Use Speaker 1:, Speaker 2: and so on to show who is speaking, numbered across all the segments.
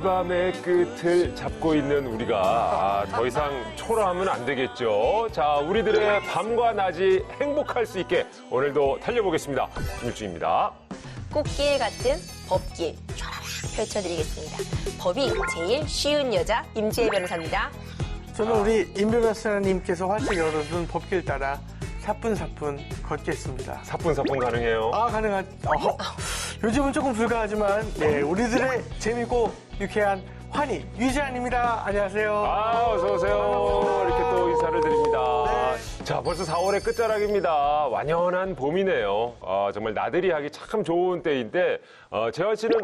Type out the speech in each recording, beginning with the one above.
Speaker 1: 밤의 끝을 잡고 있는 우리가 더 이상 초라하면 안 되겠죠. 자, 우리들의 밤과 낮이 행복할 수 있게 오늘도 달려보겠습니다. 김일중입니다.
Speaker 2: 꽃길 같은 법길 촤라락 펼쳐드리겠습니다. 법이 제일 쉬운 여자 임지혜 변호사입니다.
Speaker 3: 저는 우리 임 변호사님께서 활짝 열어둔 법길 따라 사뿐사뿐 걷겠습니다.
Speaker 1: 사뿐사뿐 가능해요?
Speaker 3: 가능하죠. 요즘은 조금 불가하지만 네, 우리들의 재미있고 유쾌한 환희 유지안입니다. 안녕하세요.
Speaker 1: 어서 오세요. 이렇게 또 인사를 드립니다. 네. 자, 벌써 4월의 끝자락입니다. 완연한 봄이네요. 정말 나들이 하기 참 좋은 때인데 재환 씨는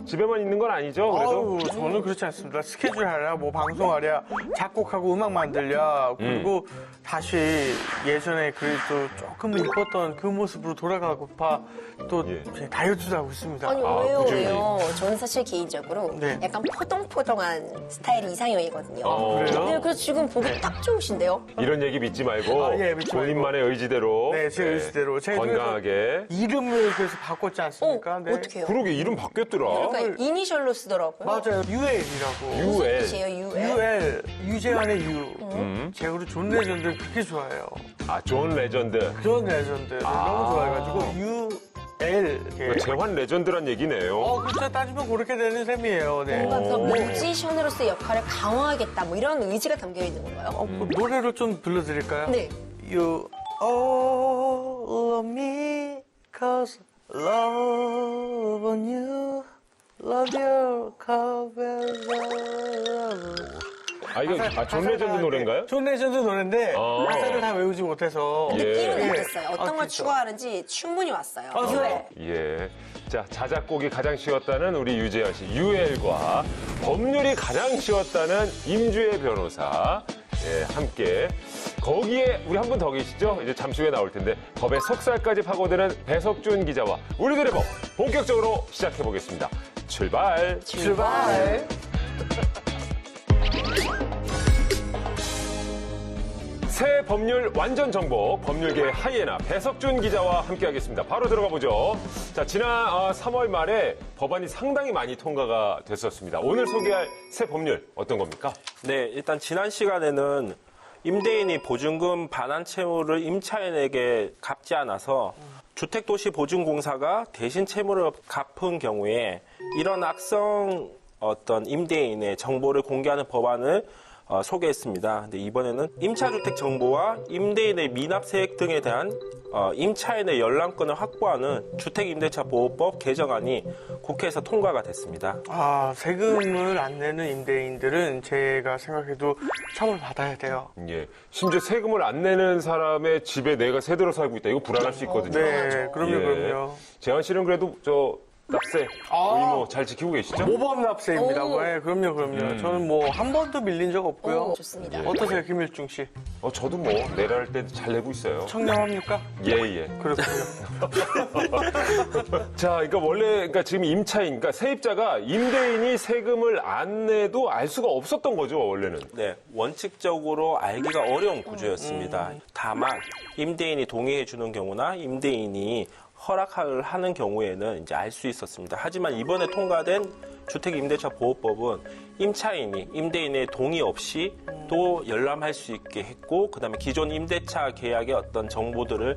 Speaker 1: 집에만 있는 건 아니죠? 그래도?
Speaker 3: 저는 그렇지 않습니다. 스케줄 하랴, 뭐 방송하랴, 작곡하고 음악 만들랴, 그리고 다시 예전에 그래도 조금 이뻤던 그 모습으로 돌아가고파 또 다이어트도 하고 있습니다.
Speaker 2: 아니 왜요? 저는 사실 개인적으로
Speaker 3: 네.
Speaker 2: 약간 포동포동한 스타일이 이상형이거든요.
Speaker 3: 그래요?
Speaker 2: 네, 그래서 지금 보기 딱 좋으신데요?
Speaker 1: 이런 얘기 믿지 말고
Speaker 3: 믿지 말고.
Speaker 1: 본인만의 의지대로
Speaker 3: 네, 제 의지대로. 제가
Speaker 1: 건강하게.
Speaker 3: 이름을 그래서 바꿨지 않습니까? 네.
Speaker 2: 어떻게 해요?
Speaker 1: 그러게 이름 바뀌었더라.
Speaker 2: 그러니까 이니셜로 쓰더라고요.
Speaker 3: 맞아요. UL이라고.
Speaker 2: 무슨
Speaker 1: UL.
Speaker 2: 뜻이에요, UL?
Speaker 3: UL, 유재환의 U. 제가 우리 존 레전드 그렇게 좋아해요.
Speaker 1: 존 레전드.
Speaker 3: 존 레전드 너무 좋아해가지고 UL.
Speaker 1: 재환 레전드란 얘기네요.
Speaker 3: 그렇죠. 따지면 그렇게 되는 셈이에요. 네.
Speaker 2: 뭔가 그 뮤지션으로서의 역할을 강화하겠다 뭐 이런 의지가 담겨 있는 건가요?
Speaker 3: 그 노래로 좀 불러드릴까요?
Speaker 2: 네.
Speaker 3: You all love me cause love on you love your cover
Speaker 1: 이거 존 레전드 노래인가요?
Speaker 3: 존 레전드 노래인데 가사를 다 외우지 못해서
Speaker 2: 느낌은 어땠어요? 어떤 걸
Speaker 3: 그렇죠.
Speaker 2: 추구하는지 충분히 왔어요.
Speaker 3: 좋아요.
Speaker 1: 예. 자, 자작곡이 가장 쉬웠다는 우리 유재현 씨, UL과 법률이 가장 쉬웠다는 임주혜 변호사, 함께. 거기에 우리 한 분 더 계시죠? 이제 잠시 후에 나올 텐데, 법의 속살까지 파고드는 배석준 기자와 우리들의 법, 본격적으로 시작해보겠습니다. 출발! 새 법률 완전 정보, 법률계의 하이에나 배석준 기자와 함께하겠습니다. 바로 들어가 보죠. 자, 지난 3월 말에 법안이 상당히 많이 통과가 됐었습니다. 오늘 소개할 새 법률 어떤 겁니까?
Speaker 4: 네, 일단 지난 시간에는 임대인이 보증금 반환 채무를 임차인에게 갚지 않아서 주택도시보증공사가 대신 채무를 갚은 경우에 이런 악성 임대인의 정보를 공개하는 법안을 소개했습니다. 근데 이번에는 임차주택 정보와 임대인의 미납세액 등에 대한 임차인의 열람권을 확보하는 주택임대차보호법 개정안이 국회에서 통과가 됐습니다.
Speaker 3: 세금을 안 내는 임대인들은 제가 생각해도 처벌 받아야 돼요.
Speaker 1: 예. 심지어 세금을 안 내는 사람의 집에 내가 새들어 살고 있다. 이거 불안할 수 있거든요.
Speaker 3: 네, 그럼요.
Speaker 1: 재환 씨는 그래도 납세 의무 잘 지키고 계시죠?
Speaker 3: 모범 납세입니다. 네, 그럼요. 저는 뭐 한 번도 밀린 적 없고요.
Speaker 2: 좋습니다.
Speaker 3: 어떠세요, 김일중 씨?
Speaker 1: 저도 내라 할 때 잘 내고 있어요.
Speaker 3: 청렴합니까?
Speaker 1: 예.
Speaker 3: 그렇군요.
Speaker 1: 자, 그러니까 지금 임차인, 그러니까 세입자가 임대인이 세금을 안 내도 알 수가 없었던 거죠, 원래는.
Speaker 4: 네, 원칙적으로 알기가 어려운 구조였습니다. 다만 임대인이 동의해 주는 경우나 임대인이 허락을 하는 경우에는 이제 알 수 있었습니다. 하지만 이번에 통과된 주택임대차보호법은 임차인이 임대인의 동의 없이 또 열람할 수 있게 했고, 그다음에 기존 임대차 계약의 어떤 정보들을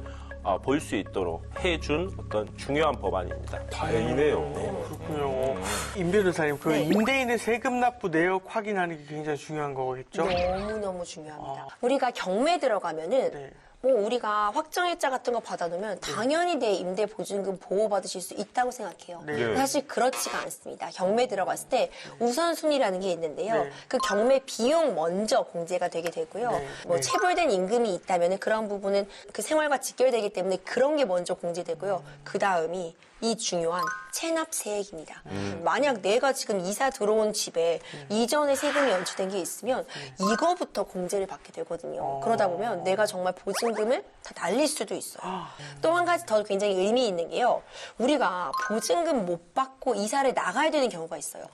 Speaker 4: 볼 수 있도록 해준 중요한 법안입니다.
Speaker 1: 다행이네요.
Speaker 3: 그렇군요. 임 변호사님, 임대인의 세금 납부 내역 확인하는 게 굉장히 중요한 거겠죠?
Speaker 2: 너무너무 중요합니다. 우리가 경매 들어가면은 우리가 확정일자 같은 거 받아놓으면 당연히 내 임대 보증금 보호받으실 수 있다고 생각해요.
Speaker 1: 네.
Speaker 2: 사실 그렇지가 않습니다. 경매 들어갔을 때 우선순위라는 게 있는데요. 그 경매 비용 먼저 공제가 되게 되고요. 체불된 임금이 있다면 그런 부분은 그 생활과 직결되기 때문에 그런 게 먼저 공제되고요. 그 다음이 이 중요한 체납세액입니다. 만약 내가 지금 이사 들어온 집에 이전에 세금이 연체된 게 있으면 이거부터 공제를 받게 되거든요. 그러다 보면 내가 정말 보증금을 다 날릴 수도 있어요. 또 한 가지 더 굉장히 의미 있는 게요. 우리가 보증금 못 받고 이사를 나가야 되는 경우가 있어요.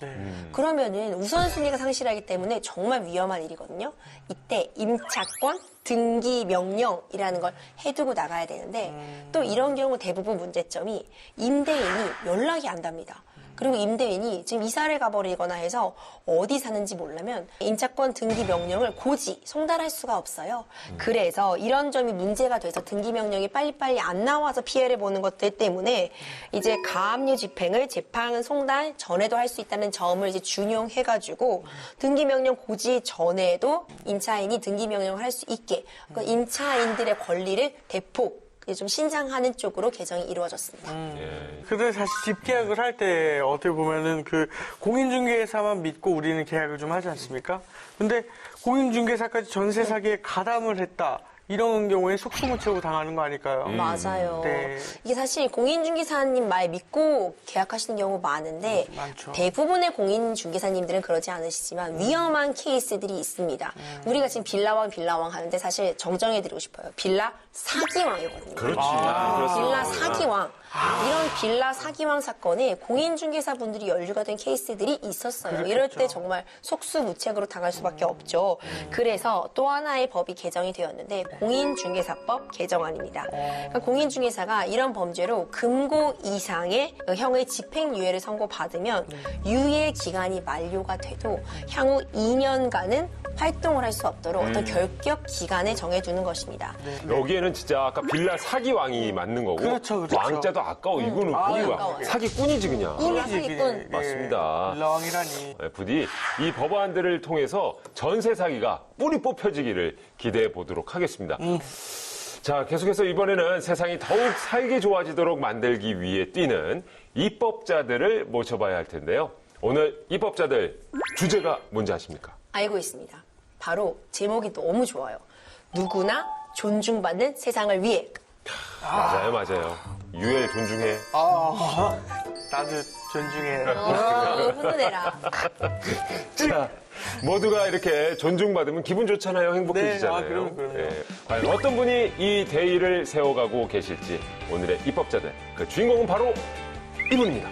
Speaker 2: 그러면은 우선순위가 상실하기 때문에 정말 위험한 일이거든요. 이때 임차권 등기 명령이라는 걸 해두고 나가야 되는데 또 이런 경우 대부분 문제점이 임대인이 연락이 안 답니다. 그리고 임대인이 지금 이사를 가버리거나 해서 어디 사는지 모르면 임차권 등기 명령을 고지 송달할 수가 없어요. 그래서 이런 점이 문제가 돼서 등기 명령이 빨리빨리 안 나와서 피해를 보는 것들 때문에 이제 가압류 집행을 재판 송달 전에도 할 수 있다는 점을 이제 준용해가지고 등기 명령 고지 전에도 임차인이 등기 명령을 할 수 있게 임차인들의 권리를 대폭 좀 신장하는 쪽으로 개정이 이루어졌습니다.
Speaker 3: 근데 사실 집 계약을 할 때 어떻게 보면은 그 공인중개사만 믿고 우리는 계약을 좀 하지 않습니까? 근데 공인중개사까지 전세 사기에 가담을 했다. 이런 경우에 속수무책으로 당하는 거 아닐까요?
Speaker 2: 맞아요.
Speaker 3: 네.
Speaker 2: 이게 사실 공인중개사님 말 믿고 계약하시는 경우 많은데
Speaker 3: 많죠.
Speaker 2: 대부분의 공인중개사님들은 그러지 않으시지만 위험한 케이스들이 있습니다. 우리가 지금 빌라왕 하는데 사실 정정해드리고 싶어요. 빌라 사기왕이거든요.
Speaker 1: 그렇지.
Speaker 2: 빌라 사기왕. 이런 빌라 사기왕 사건에 공인중개사분들이 연루가 된 케이스들이 있었어요. 이럴 때 정말 속수무책으로 당할 수밖에 없죠. 그래서 또 하나의 법이 개정이 되었는데 공인중개사법 개정안입니다. 그러니까 공인중개사가 이런 범죄로 금고 이상의 형의 집행유예를 선고받으면 유예 기간이 만료가 돼도 향후 2년간은 활동을 할 수 없도록 어떤 결격 기간을 정해두는 것입니다.
Speaker 1: 여기에는 진짜 아까 빌라 사기왕이 맞는 거고
Speaker 3: 그렇죠.
Speaker 1: 왕자도 아까워. 이거는 뭐야?
Speaker 2: 아까워요.
Speaker 1: 사기꾼이지 그냥.
Speaker 2: 빌라 사기꾼.
Speaker 1: 맞습니다.
Speaker 3: 빌라왕이라니.
Speaker 1: 네, 부디 이 법안들을 통해서 전세 사기가 뿌리 뽑혀지기를 기대해 보도록 하겠습니다. 자, 계속해서 이번에는 세상이 더욱 살기 좋아지도록 만들기 위해 뛰는 입법자들을 모셔봐야 할 텐데요. 오늘 입법자들 주제가 뭔지 아십니까?
Speaker 2: 알고 있습니다. 바로 제목이 너무 좋아요. 누구나 존중받는 세상을 위해.
Speaker 1: 맞아요. 유엘 존중해.
Speaker 3: 나도 존중해.
Speaker 2: 훈훈해라.
Speaker 1: 자, 모두가 이렇게 존중받으면 기분 좋잖아요. 행복해지잖아요.
Speaker 3: 네, 그럼요.
Speaker 1: 예. 과연 어떤 분이 이 대의를 세워가고 계실지 오늘의 입법자들. 그 주인공은 바로 이분입니다.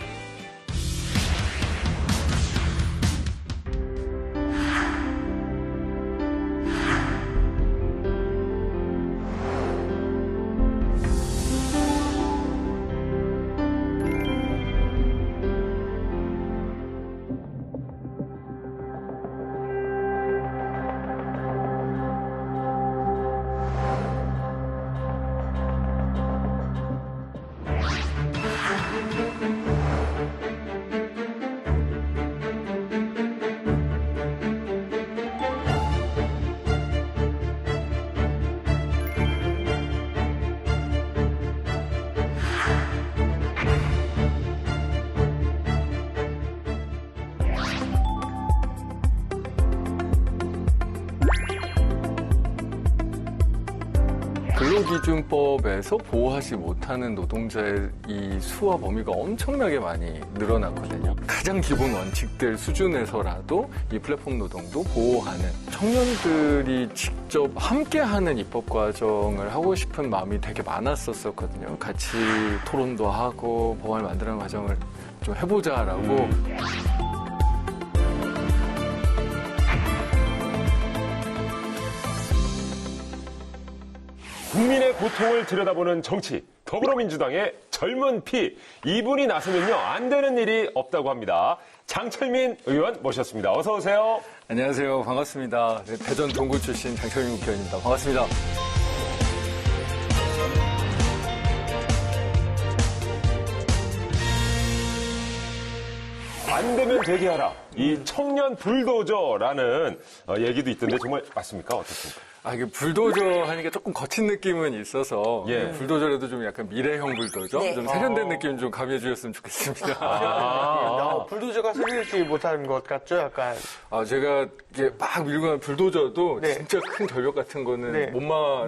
Speaker 5: 근로기준법에서 보호하지 못하는 노동자의 이 수와 범위가 엄청나게 많이 늘어났거든요. 가장 기본 원칙들 수준에서라도 이 플랫폼 노동도 보호하는 청년들이 직접 함께하는 입법 과정을 하고 싶은 마음이 되게 많았었거든요. 같이 토론도 하고 법안을 만드는 과정을 좀 해보자라고.
Speaker 1: 국민의 고통을 들여다보는 정치, 더불어민주당의 젊은 피. 이분이 나서면요, 안 되는 일이 없다고 합니다. 장철민 의원 모셨습니다. 어서 오세요.
Speaker 5: 안녕하세요. 반갑습니다. 네, 대전 동구 출신 장철민 국회의원입니다. 반갑습니다.
Speaker 1: 안 되면 되게 하라. 이 청년 불도저라는 얘기도 있던데 정말 맞습니까? 어떻습니까?
Speaker 5: 이게 불도저 하니까 조금 거친 느낌은 있어서
Speaker 1: 예.
Speaker 5: 불도저라도 좀 약간 미래형 불도저,
Speaker 2: 네.
Speaker 5: 좀 세련된 느낌 좀 가미해 주셨으면 좋겠습니다.
Speaker 3: 불도저가 세밀지 못한 것 같죠, 약간.
Speaker 5: 제가 이게 막 밀고 가는 불도저도
Speaker 3: 네.
Speaker 5: 진짜 큰 절벽 같은 거는
Speaker 3: 네.
Speaker 5: 못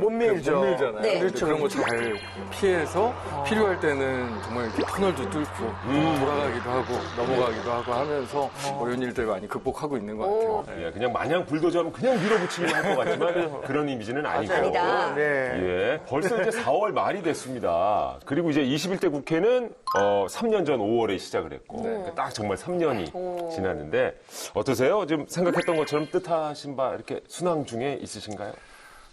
Speaker 3: 밀죠.
Speaker 5: 못 밀잖아요.
Speaker 2: 네.
Speaker 5: 근데 그런 거 잘 피해서 필요할 때는 정말 이렇게 터널도 뚫고 돌아가기도 하고 넘어가기도 하고 하면서 어려운 일들 많이 극복하고 있는 것 같아요. 네.
Speaker 1: 예, 그냥 마냥 불도저하면 그냥 밀어붙이기만 할 것 같지만 그런 이미지는 아니고.
Speaker 2: 아니다.
Speaker 3: 네.
Speaker 1: 예, 벌써 이제 4월 말이 됐습니다. 그리고 이제 21대 국회는 3년 전 5월에 시작을 했고 딱 정말 3년이 지났는데 어떠세요? 지금 생각했던 것처럼 뜻하신 바 이렇게 순항 중에 있으신가요?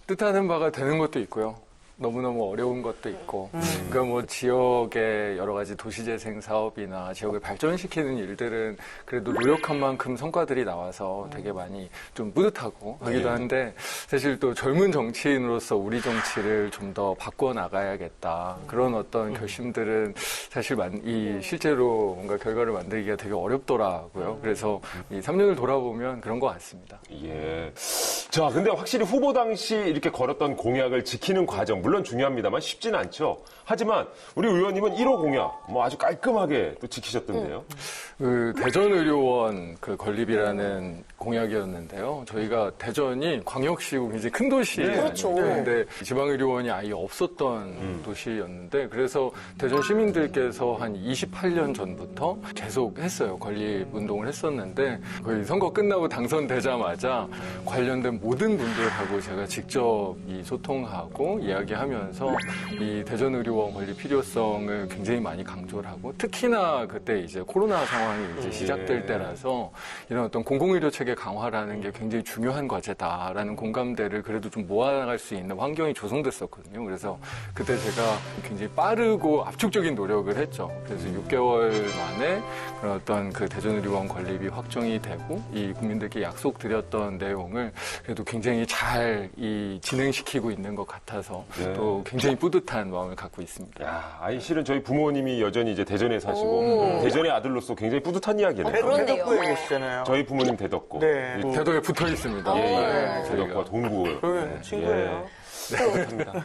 Speaker 5: 뜻하는 바가 되는 것도 있고요. 너무너무 어려운 것도 있고, 그러니까 뭐 지역의 여러 가지 도시재생 사업이나 지역을 발전시키는 일들은 그래도 노력한 만큼 성과들이 나와서 되게 많이 좀 뿌듯하고 하기도 한데, 사실 또 젊은 정치인으로서 우리 정치를 좀 더 바꿔 나가야겠다. 그런 어떤 결심들은 사실 실제로 뭔가 결과를 만들기가 되게 어렵더라고요. 그래서 이 3년을 돌아보면 그런 것 같습니다.
Speaker 1: 예. 자, 근데 확실히 후보 당시 이렇게 걸었던 공약을 지키는 과정, 물론 중요합니다만 쉽지는 않죠. 하지만 우리 의원님은 1호 공약, 뭐 아주 깔끔하게 또 지키셨던데요.
Speaker 5: 그 대전의료원 그 건립이라는 공약이었는데요. 저희가 대전이 광역시고 굉장히 큰 도시예요.
Speaker 2: 그렇죠.
Speaker 5: 근데 지방의료원이 아예 없었던 도시였는데, 그래서 대전 시민들께서 한 28년 전부터 계속 했어요. 건립 운동을 했었는데, 거의 선거 끝나고 당선되자마자 관련된 모든 분들하고 제가 직접 소통하고 이야기하면서 이 대전의료원 건립 필요성을 굉장히 많이 강조를 하고, 특히나 그때 이제 코로나 상황이 이제 시작될 때라서 이런 어떤 공공의료 체계 강화라는 게 굉장히 중요한 과제다라는 공감대를 그래도 좀 모아나갈 수 있는 환경이 조성됐었거든요. 그래서 그때 제가 굉장히 빠르고 압축적인 노력을 했죠. 그래서 6개월 만에 그런 어떤 그 대전의료원 건립이 확정이 되고, 이 국민들께 약속드렸던 내용을 그래도 굉장히 잘 진행시키고 있는 것 같아서 또 굉장히 뿌듯한 마음을 갖고 있습니다.
Speaker 1: 야, 아니 실은 저희 부모님이 여전히 이제 대전에 사시고 대전의 아들로서 굉장히 뿌듯한 이야기네요.
Speaker 2: 그렇네요.
Speaker 3: 대덕구에 계시잖아요.
Speaker 1: 저희 부모님 대덕구.
Speaker 3: 네.
Speaker 5: 대덕에 붙어 있습니다.
Speaker 1: 대덕구와 동구.
Speaker 3: 그러면 친구예요.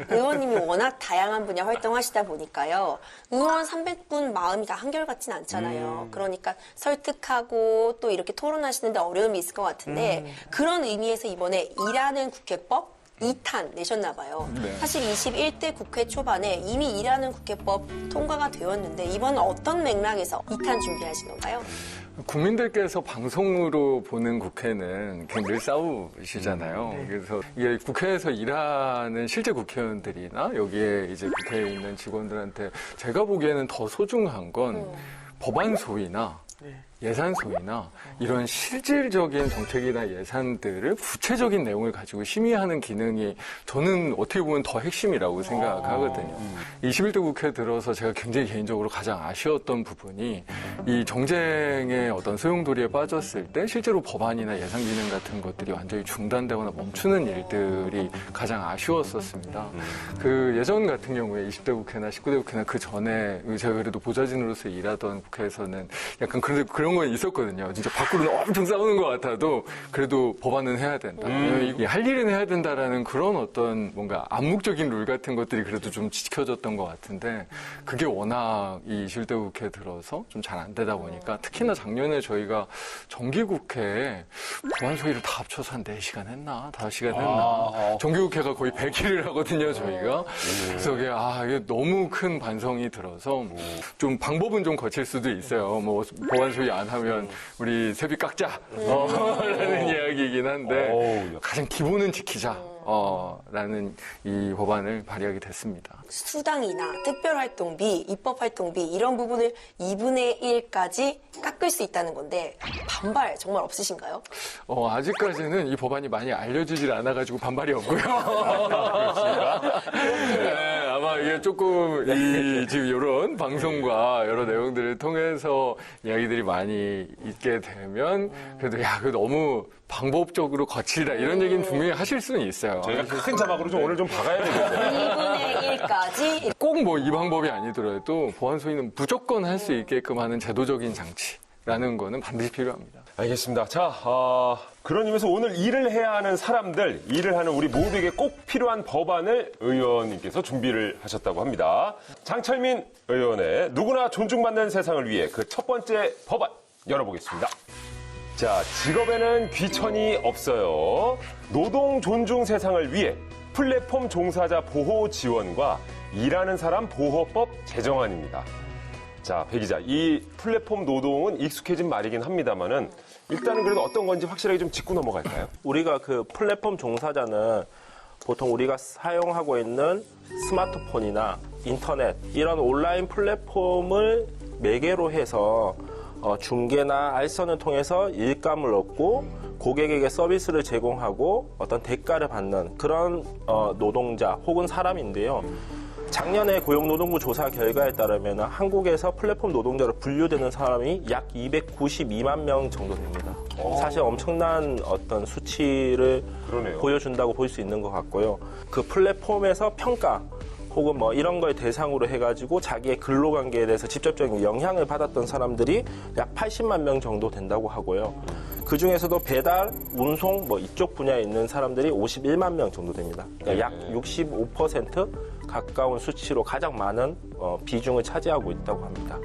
Speaker 2: 또 의원님이 워낙 다양한 분야 활동하시다 보니까요. 의원 300분 마음이 다 한결같진 않잖아요. 그러니까 설득하고 또 이렇게 토론하시는데 어려움이 있을 것 같은데 그런 의미에서 이번에 일하는 국회법 2탄 내셨나 봐요.
Speaker 5: 네.
Speaker 2: 사실 21대 국회 초반에 이미 일하는 국회법 통과가 되었는데 이번은 어떤 맥락에서 2탄 준비하신 건가요?
Speaker 5: 국민들께서 방송으로 보는 국회는 그냥 늘 싸우시잖아요. 그래서 이게 국회에서 일하는 실제 국회의원들이나 여기에 이제 국회에 있는 직원들한테 제가 보기에는 더 소중한 건 법안 소위나 예산 소위나 이런 실질적인 정책이나 예산들을 구체적인 내용을 가지고 심의하는 기능이 저는 어떻게 보면 더 핵심이라고 생각하거든요. 21대 국회 들어서 제가 굉장히 개인적으로 가장 아쉬웠던 부분이 이 정쟁의 어떤 소용돌이에 빠졌을 때 실제로 법안이나 예산 기능 같은 것들이 완전히 중단되거나 멈추는 일들이 가장 아쉬웠었습니다. 그 예전 같은 경우에 20대 국회나 19대 국회나 그 전에 제가 그래도 보좌진으로서 일하던 국회에서는 약간 그런 건 있었거든요. 진짜 밖으로는 엄청 싸우는 것 같아도 그래도 법안은 해야 된다. 할 일은 해야 된다라는 그런 어떤 뭔가 암묵적인 룰 같은 것들이 그래도 좀 지켜졌던 것 같은데 그게 워낙 이 21대 국회에 들어서 좀 잘 안 되다 보니까 특히나 작년에 저희가 정기국회에 법안 소위를 다 합쳐서 한 4시간 했나? 5시간 했나? 정기국회가 거의 100일을 하거든요, 저희가. 그래서 이게 너무 큰 반성이 들어서 좀 방법은 좀 거칠 수도 있어요. 뭐 법안 소위 안 하면 우리 세비 깎자 라는 이야기이긴 한데 가장 기본은 지키자 라는 이 법안을 발의하게 됐습니다.
Speaker 2: 수당이나 특별활동비, 입법활동비 이런 부분을 2분의 1까지 깎을 수 있다는 건데 반발 정말 없으신가요?
Speaker 5: 아직까지는 이 법안이 많이 알려지질 않아가지고 반발이 없고요. 네, 아마 이게 조금 지금 이런 방송과 여러 내용들을 통해서 이야기들이 많이 있게 되면 그래도 그거 너무 방법적으로 거칠다 이런 얘기는 분명히 하실 수는 있어요.
Speaker 1: 저희가 큰 자막으로 좀 오늘 좀 박아야 되겠네요.
Speaker 2: 2분의 1까지
Speaker 5: 꼭 뭐 이 방법이 아니더라도 보안 소위는 무조건 할 수 있게끔 하는 제도적인 장치라는 거는 반드시 필요합니다.
Speaker 1: 알겠습니다. 자, 그런 의미에서 오늘 일을 해야 하는 사람들, 일을 하는 우리 모두에게 꼭 필요한 법안을 의원님께서 준비를 하셨다고 합니다. 장철민 의원의 누구나 존중받는 세상을 위해 그 첫 번째 법안 열어보겠습니다. 자, 직업에는 귀천이 없어요. 노동 존중 세상을 위해 플랫폼 종사자 보호 지원과 일하는 사람 보호법 제정안입니다. 자, 배 기자, 이 플랫폼 노동은 익숙해진 말이긴 합니다만은 일단은 그래도 어떤 건지 확실하게 좀 짚고 넘어갈까요?
Speaker 4: 우리가 그 플랫폼 종사자는 보통 우리가 사용하고 있는 스마트폰이나 인터넷 이런 온라인 플랫폼을 매개로 해서 중개나 알선을 통해서 일감을 얻고 고객에게 서비스를 제공하고 어떤 대가를 받는 그런 노동자 혹은 사람인데요. 작년에 고용노동부 조사 결과에 따르면 한국에서 플랫폼 노동자로 분류되는 사람이 약 292만 명 정도 됩니다. 사실 엄청난 어떤 수치를
Speaker 1: 그러네요.
Speaker 4: 보여준다고 볼 수 있는 것 같고요. 그 플랫폼에서 평가 혹은 뭐 이런 걸 대상으로 해가지고 자기의 근로관계에 대해서 직접적인 영향을 받았던 사람들이 약 80만 명 정도 된다고 하고요. 그 중에서도 배달, 운송 뭐 이쪽 분야에 있는 사람들이 51만 명 정도 됩니다. 그러니까 약 65% 가까운 수치로 가장 많은 비중을 차지하고 있다고 합니다.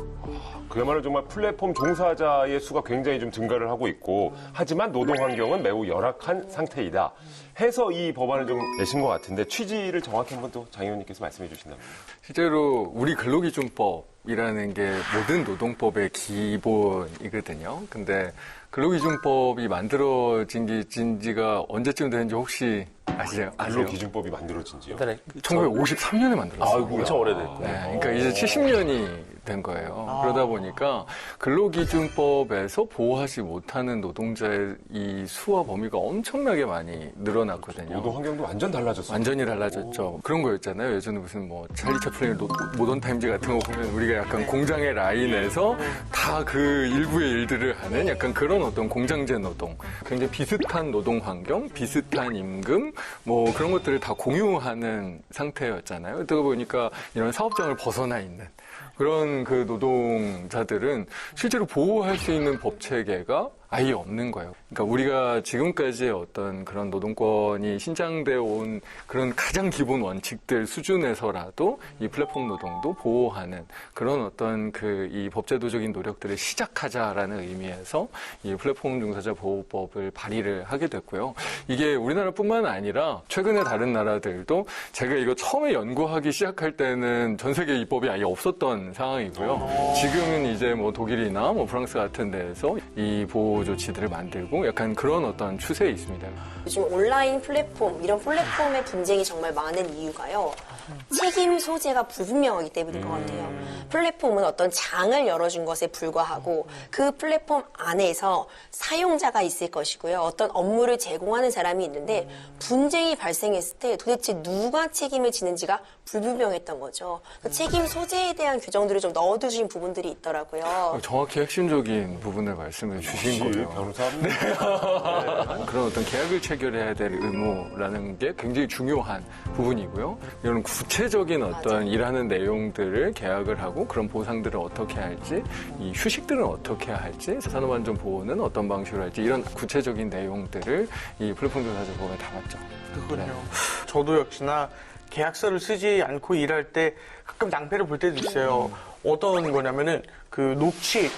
Speaker 1: 그야말로 정말 플랫폼 종사자의 수가 굉장히 좀 증가를 하고 있고, 하지만 노동 환경은 매우 열악한 상태이다 해서 이 법안을 좀 내신 것 같은데, 취지를 정확히 한번 또 장 의원님께서 말씀해 주신다면.
Speaker 5: 실제로 우리 근로기준법이라는 게 모든 노동법의 기본이거든요. 근데 근로기준법이 만들어진 지가 언제쯤 되는지 혹시 아세요?
Speaker 1: 근로기준법이 만들어진 지요?
Speaker 5: 1953년에 만들었어요.
Speaker 1: 아이고,
Speaker 4: 엄청 오래됐고.
Speaker 5: 네, 그러니까 이제 70년이 된 거예요. 그러다 보니까 근로기준법에서 보호하지 못하는 노동자의 이 수와 범위가 엄청나게 많이 늘어났거든요.
Speaker 1: 노동 환경도 완전 달라졌어요.
Speaker 5: 완전히 달라졌죠. 그런 거였잖아요. 예전에 무슨 뭐 찰리 채플린의 모던 타임즈 같은 거 보면 우리가 약간 공장의 라인에서 다 그 일부의 일들을 하는 약간 그런 어떤 공장제 노동, 굉장히 비슷한 노동 환경, 비슷한 임금, 뭐 그런 것들을 다 공유하는 상태였잖아요. 그러다 보니까 이런 사업장을 벗어나 있는 그런 그 노동자들은 실제로 보호할 수 있는 법 체계가 아예 없는 거예요. 그러니까 우리가 지금까지의 어떤 그런 노동권이 신장되어 온 그런 가장 기본 원칙들 수준에서라도 이 플랫폼 노동도 보호하는 그런 어떤 그 이 법제도적인 노력들을 시작하자라는 의미에서 이 플랫폼 종사자 보호법을 발의를 하게 됐고요. 이게 우리나라뿐만 아니라 최근에 다른 나라들도 제가 이거 처음에 연구하기 시작할 때는 전 세계 입법이 아예 없었던 상황이고요. 지금은 이제 뭐 독일이나 뭐 프랑스 같은 데에서 이 보호 조치들을 만들고 약간 그런 어떤 추세에 있습니다.
Speaker 2: 요즘 온라인 플랫폼, 이런 플랫폼의 분쟁이 정말 많은 이유가요. 책임 소재가 불분명하기 때문인 것 같아요. 플랫폼은 어떤 장을 열어준 것에 불과하고 그 플랫폼 안에서 사용자가 있을 것이고요. 어떤 업무를 제공하는 사람이 있는데 분쟁이 발생했을 때 도대체 누가 책임을 지는지가 불분명했던 거죠. 그 책임 소재에 대한 규정들을 좀 넣어두신 부분들이 있더라고요.
Speaker 5: 정확히 핵심적인 부분을 말씀해 주신 거예요.
Speaker 1: 변호사님.
Speaker 5: 그런 어떤 계약을 체결해야 될 의무라는 게 굉장히 중요한 부분이고요. 이런 구체적인 어떤 일하는 내용들을 계약을 하고 그런 보상들을 어떻게 할지, 이 휴식들은 어떻게 할지, 산업안전보호는 어떤 방식으로 할지 이런 구체적인 내용들을 이 플랫폼 종사자법에 담았죠.
Speaker 3: 그렇군요. 저도 역시나 계약서를 쓰지 않고 일할 때 가끔 낭패를 볼 때도 있어요. 어떤 거냐면은 그 녹취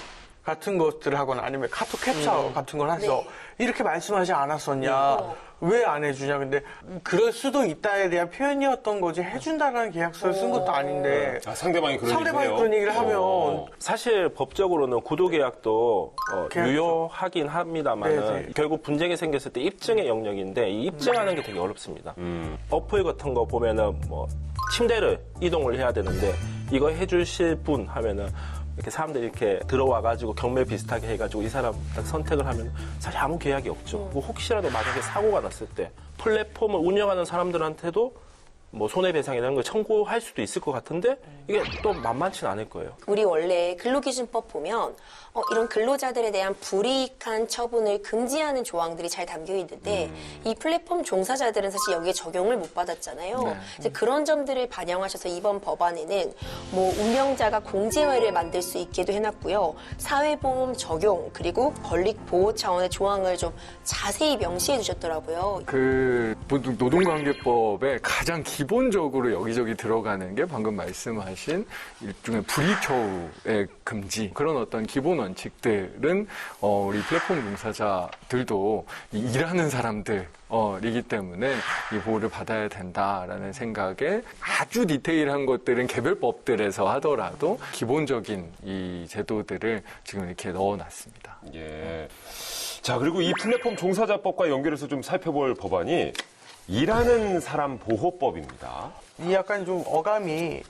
Speaker 3: 같은 것들을 하거나 아니면 카톡 캡처 같은 걸 해서 이렇게 말씀하지 않았었냐. 왜 안 해주냐. 근데 그럴 수도 있다에 대한 표현이었던 거지 해준다는 계약서를 쓴 것도 아닌데
Speaker 1: 상대방이 그런
Speaker 3: 상대방이
Speaker 1: 얘기를
Speaker 3: 그런 얘기를 하면
Speaker 4: 사실 법적으로는 구도계약도
Speaker 3: 계약서.
Speaker 4: 유효하긴 합니다만
Speaker 3: 네네.
Speaker 4: 결국 분쟁이 생겼을 때 입증의 영역인데 이 입증하는 게 되게 어렵습니다. 어플 같은 거 보면은 뭐 침대를 이동을 해야 되는데 이거 해주실 분 하면은 이렇게 사람들이 이렇게 들어와가지고 경매 비슷하게 해가지고 이 사람 딱 선택을 하면 사실 아무 계약이 없죠. 뭐 혹시라도 만약에 사고가 났을 때 플랫폼을 운영하는 사람들한테도 뭐 손해배상 이런 걸 청구할 수도 있을 것 같은데 이게 또 만만치는 않을 거예요.
Speaker 2: 우리 원래 근로기준법 보면 이런 근로자들에 대한 불이익한 처분을 금지하는 조항들이 잘 담겨 있는데 이 플랫폼 종사자들은 사실 여기에 적용을 못 받았잖아요. 이제 그런 점들을 반영하셔서 이번 법안에는 뭐 운영자가 공제회를 만들 수 있게도 해놨고요. 사회보험 적용 그리고 권익 보호 차원의 조항을 좀 자세히 명시해 주셨더라고요.
Speaker 5: 그 노동관계법에 가장 기본적으로 여기저기 들어가는 게 방금 말씀하신 일종의 불이익 처우의 금지 그런 어떤 기본 원칙들은 우리 플랫폼 종사자들도 일하는 사람들이기 때문에 이 보호를 받아야 된다라는 생각에 아주 디테일한 것들은 개별법들에서 하더라도 기본적인 이 제도들을 지금 이렇게 넣어놨습니다.
Speaker 1: 예. 자, 그리고 이 플랫폼 종사자법과 연결해서 좀 살펴볼 법안이 일하는 사람 보호법입니다.
Speaker 3: 이 약간 좀 어감이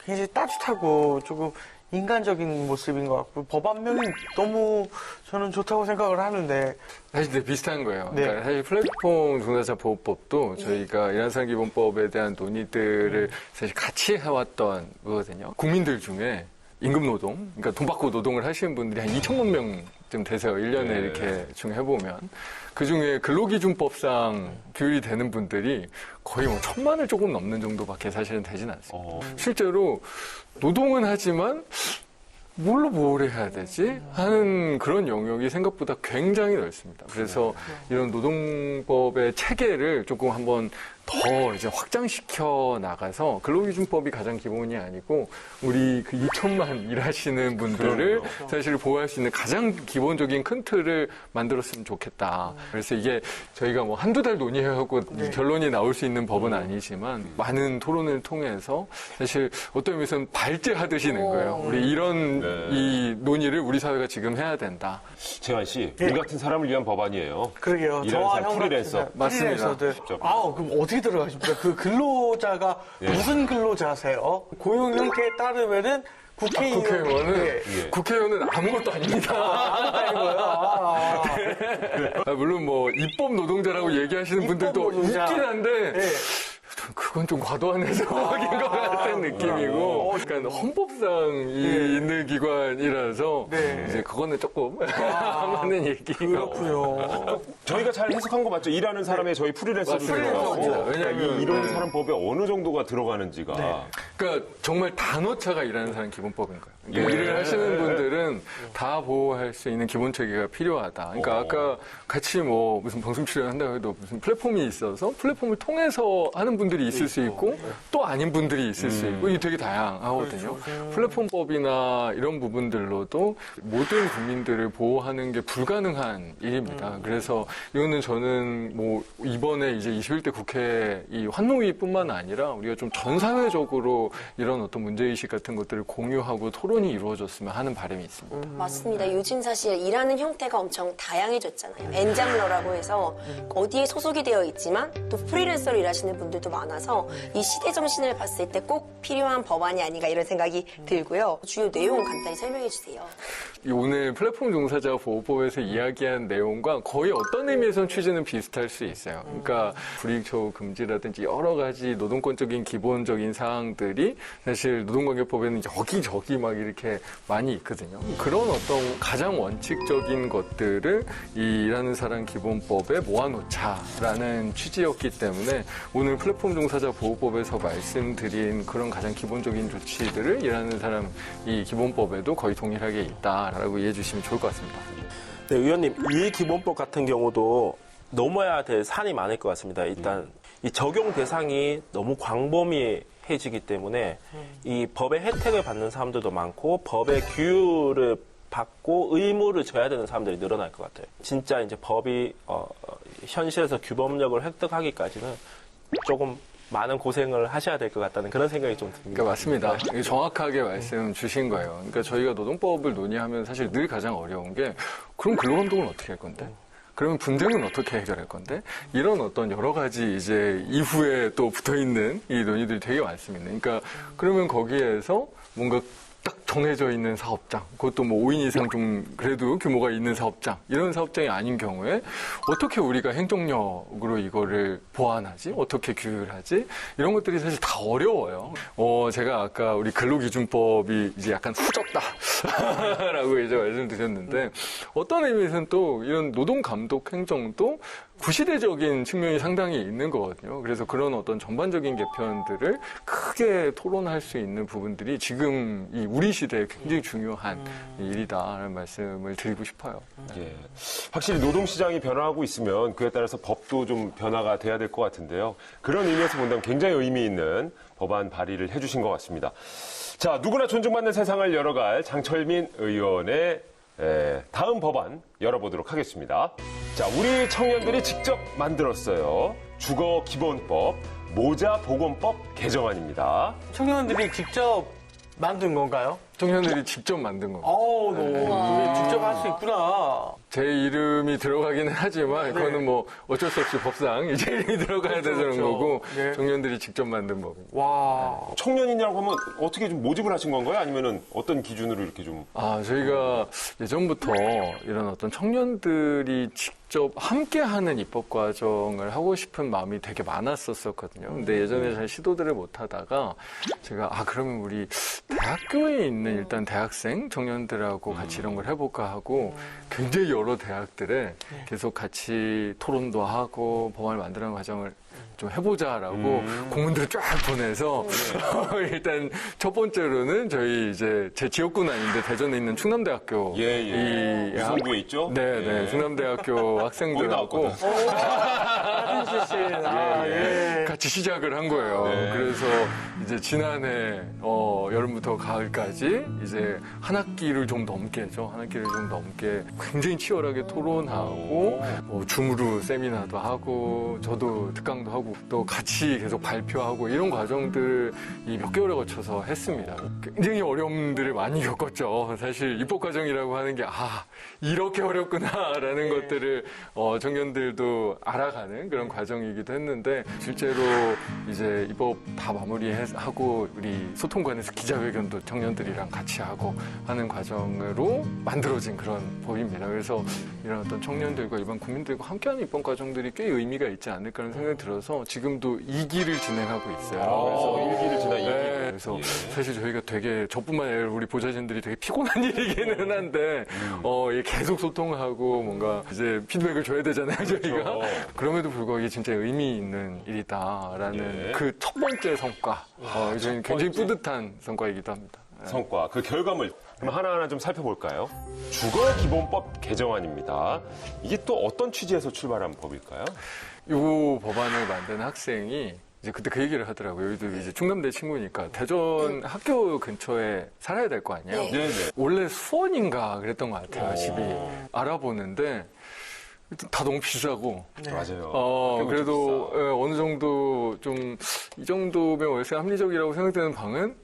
Speaker 3: 굉장히 따뜻하고 조금 인간적인 모습인 것 같고 법안명이 너무 저는 좋다고 생각을 하는데
Speaker 5: 사실 되게 비슷한 거예요.
Speaker 3: 네.
Speaker 5: 그러니까 사실 플랫폼 종사자 보호법도 저희가 일하는 기본법에 대한 논의들을 사실 같이 해왔던 거거든요. 국민들 중에 임금노동, 그러니까 돈 받고 노동을 하시는 분들이 한 2천만 명쯤 되세요. 1년에
Speaker 1: 네.
Speaker 5: 이렇게 중해보면. 그 중에 근로기준법상 비율이 되는 분들이 거의 뭐 1,000만을 조금 넘는 정도밖에 사실은 되진 않습니다. 실제로 노동은 하지만 뭘로 보호를 해야 되지? 하는 그런 영역이 생각보다 굉장히 넓습니다. 그래서 이런 노동법의 체계를 조금 한번 더 이제 확장시켜 나가서 근로기준법이 가장 기본이 아니고 우리 그 2천만 일하시는 분들을 사실 보호할 수 있는 가장 기본적인 큰 틀을 만들었으면 좋겠다. 그래서 이게 저희가 뭐 한두 달 논의하고 결론이 나올 수 있는 법은 아니지만 많은 토론을 통해서 사실 어떤 의미에서는 발제하듯이 는 거예요. 우리 이런 이 논의를 우리 사회가 지금 해야 된다.
Speaker 1: 재환 씨, 우리 같은 사람을 위한 법안이에요.
Speaker 3: 그러게요.
Speaker 1: 일하는
Speaker 3: 저와
Speaker 1: 사람,
Speaker 3: 형
Speaker 1: 프리랜서.
Speaker 3: 같은
Speaker 5: 맞습니다.
Speaker 3: 프리랜서들. 그럼 어떻게 들어가십니까? 그 근로자가 무슨 근로자세요? 고용 형태에 따르면은
Speaker 5: 국회의원은
Speaker 1: 예.
Speaker 5: 국회의원은 아무것도 아닙니다. 물론 뭐 입법 노동자라고 얘기하시는 분들도
Speaker 3: 노동자.
Speaker 5: 있긴 한데
Speaker 3: 네.
Speaker 5: 그건 좀 과도한 해석인 것 같은 느낌이고, 그러니까 헌법상 있는 기관이라서
Speaker 3: 네.
Speaker 5: 이제 그거는 조금 안 맞는 얘기가.
Speaker 3: 그렇군요.
Speaker 1: 저희가 잘 해석한 거 맞죠? 일하는 사람의 저희 프리랜서도
Speaker 5: 맞습니다.
Speaker 1: 들어가고.
Speaker 5: 맞습니다.
Speaker 1: 그러니까
Speaker 5: 왜냐하면
Speaker 1: 이 일하는
Speaker 5: 네.
Speaker 1: 사람 법에 어느 정도가 들어가는지가.
Speaker 5: 그러니까 정말 단오차가 일하는 사람 기본법인 거예요.
Speaker 1: 예.
Speaker 5: 일을 하시는 분들은 다 보호할 수 있는 기본 체계가 필요하다. 그러니까 아까 같이 뭐 무슨 방송 출연한다고 해도 무슨 플랫폼이 있어서 플랫폼을 통해서 하는 분들이 있을 수 있고 또 아닌 분들이 있을 수 있고 이게 되게 다양하거든요. 플랫폼법이나 이런 부분들로도 모든 국민들을 보호하는 게 불가능한 일입니다. 그래서 이거는 저는 뭐 이번에 이제 21대 국회 이 환노위뿐만 아니라 우리가 좀 전 사회적으로 이런 어떤 문제의식 같은 것들을 공유하고 토론이 이루어졌으면 하는 바람이 있습니다.
Speaker 2: 맞습니다. 요즘 사실 일하는 형태가 엄청 다양해졌잖아요. 엔잡러라고 해서 어디에 소속이 되어 있지만 또 프리랜서로 일하시는 분들도 많아서 이 시대 정신을 봤을 때 꼭 필요한 법안이 아닌가 이런 생각이 들고요. 주요 내용 간단히 설명해 주세요.
Speaker 5: 오늘 플랫폼 종사자 보호법에서 이야기한 내용과 거의 어떤 의미에서는 취지는 비슷할 수 있어요. 그러니까 불이익처우 금지라든지 여러 가지 노동권적인 기본적인 사항들이 사실 노동관계법에는 여기저기 막 이렇게 많이 있거든요. 그런 어떤 가장 원칙적인 것들을 이 일하는 사람 기본법에 모아놓자라는 취지였기 때문에 오늘 플랫폼 종사자 보호법에서 말씀드린 그런 가장 기본적인 조치들을 일하는 사람 이 기본법에도 거의 동일하게 있다라고 이해해 주시면 좋을 것 같습니다.
Speaker 4: 네, 의원님, 이 기본법 같은 경우도 넘어야 될 산이 많을 것 같습니다. 일단 이 적용 대상이 너무 광범위해지기 때문에 이 법의 혜택을 받는 사람들도 많고 법의 규율을 받고 의무를 져야 되는 사람들이 늘어날 것 같아요. 진짜 이제 법이 현실에서 규범력을 획득하기까지는 조금 많은 고생을 하셔야 될 것 같다는 그런 생각이 좀 듭니다.
Speaker 5: 그러니까 맞습니다. 정확하게 말씀 주신 거예요. 그러니까 저희가 노동법을 논의하면 사실 늘 가장 어려운 게 그럼 근로감독은 어떻게 할 건데? 그러면 분쟁은 어떻게 해결할 건데? 이런 어떤 여러 가지 이제 이후에 또 붙어 있는 이 논의들이 되게 많습니다. 그러니까 그러면 거기에서 뭔가 딱 정해져 있는 사업장, 그것도 뭐 5인 이상 좀 그래도 규모가 있는 사업장, 이런 사업장이 아닌 경우에 어떻게 우리가 행정력으로 이거를 보완하지? 어떻게 규율하지? 이런 것들이 사실 다 어려워요. 제가 아까 우리 근로기준법이 이제 약간 후졌다라고 이제 말씀드렸는데 어떤 의미에서는 또 이런 노동감독 행정도 구시대적인 측면이 상당히 있는 거거든요. 그래서 그런 어떤 전반적인 개편들을 크게 토론할 수 있는 부분들이 지금 이 우리 시대에 굉장히 중요한 일이다라는 말씀을 드리고 싶어요.
Speaker 1: 예. 확실히 노동시장이 변화하고 있으면 그에 따라서 법도 좀 변화가 돼야 될 것 같은데요. 그런 의미에서 본다면 굉장히 의미 있는 법안 발의를 해주신 것 같습니다. 자, 누구나 존중받는 세상을 열어갈 장철민 의원의 다음 법안 열어보도록 하겠습니다. 자, 우리 청년들이 직접 만들었어요. 주거기본법, 모자보건법 개정안입니다.
Speaker 3: 청년들이 직접 만든 건가요?
Speaker 5: 청년들이 직접 만든 겁니다.
Speaker 3: 너 직접 할 수 있구나.
Speaker 5: 제 이름이 들어가기는 하지만 그거는 뭐 어쩔 수 없이 법상 제 이름이 들어가야 되는
Speaker 3: 그렇죠.
Speaker 5: 거고
Speaker 3: 네.
Speaker 5: 청년들이 직접 만든 법입니다.
Speaker 3: 와.
Speaker 1: 청년이냐고 하면 어떻게 좀 모집을 하신 건가요? 아니면은 어떤 기준으로 이렇게 좀.
Speaker 5: 저희가 예전부터 이런 어떤 청년들이 직접 함께하는 입법 과정을 하고 싶은 마음이 되게 많았었거든요. 근데 예전에 잘 시도들을 못 하다가 제가 그러면 우리 대학교에 있는 일단 대학생 청년들하고 같이 이런 걸 해볼까 하고 굉장히 여러 대학들에 계속 같이 토론도 하고 법안을 만드는 과정을 좀 해보자라고 공문들을 쫙 보내서 일단 첫 번째로는 저희 이제 제 지역구는 아닌데 대전에 있는 충남대학교
Speaker 1: 유성구에 있죠?
Speaker 5: 네,
Speaker 1: 예.
Speaker 5: 충남대학교 학생들하고
Speaker 3: 같은 출신.
Speaker 5: 같이 시작을 한 거예요.
Speaker 1: 네.
Speaker 5: 그래서 이제 지난해 여름부터 가을까지 이제 한 학기를 좀 넘게죠. 한 학기를 좀 넘게 굉장히 치열하게 토론하고 줌으로 세미나도 하고 저도 특강도 하고 또 같이 계속 발표하고 이런 과정들이 몇 개월에 거쳐서 했습니다. 굉장히 어려움들을 많이 겪었죠. 사실 입법 과정이라고 하는 게 이렇게 어렵구나라는 것들을 청년들도 알아가는 그런 과정이기도 했는데 실제로 이제 입법 다 마무리하고 우리 소통관에서 기자회견도 청년들이랑 같이 하고 하는 과정으로 만들어진 그런 법입니다. 그래서 이런 어떤 청년들과 일반 국민들과 함께하는 입법 과정들이 꽤 의미가 있지 않을까라는 생각이 들어서 지금도 2기를 진행하고 있어요.
Speaker 1: 그래서 1기를 지나 2기.
Speaker 5: 그래서 사실 저희가 되게 저뿐만 아니라 우리 보좌진들이 되게 피곤한 일이기는 한데 이게 계속 소통하고 뭔가 이제 피드백을 줘야 되잖아요, 저희가. 그럼에도 불구하고 이게 진짜 의미 있는 일이다라는 그 첫 번째 성과. 저희는 굉장히 뿌듯한 성과이기도 합니다.
Speaker 1: 성과, 그 결과물. 그럼 하나하나 좀 살펴볼까요? 주거기본법 개정안입니다. 이게 또 어떤 취지에서 출발한 법일까요?
Speaker 5: 이 법안을 만든 학생이 이제 그때 그 얘기를 하더라고요. 여기도 이제 충남대 친구니까 대전 학교 근처에 살아야 될 거 아니에요.
Speaker 2: 네.
Speaker 1: 네네.
Speaker 5: 원래 수원인가 그랬던 것 같아요, 집이. 알아보는데 다 너무 비싸고.
Speaker 1: 맞아요.
Speaker 5: 그래도 어느 정도 좀 이 정도면 월세 합리적이라고 생각되는 방은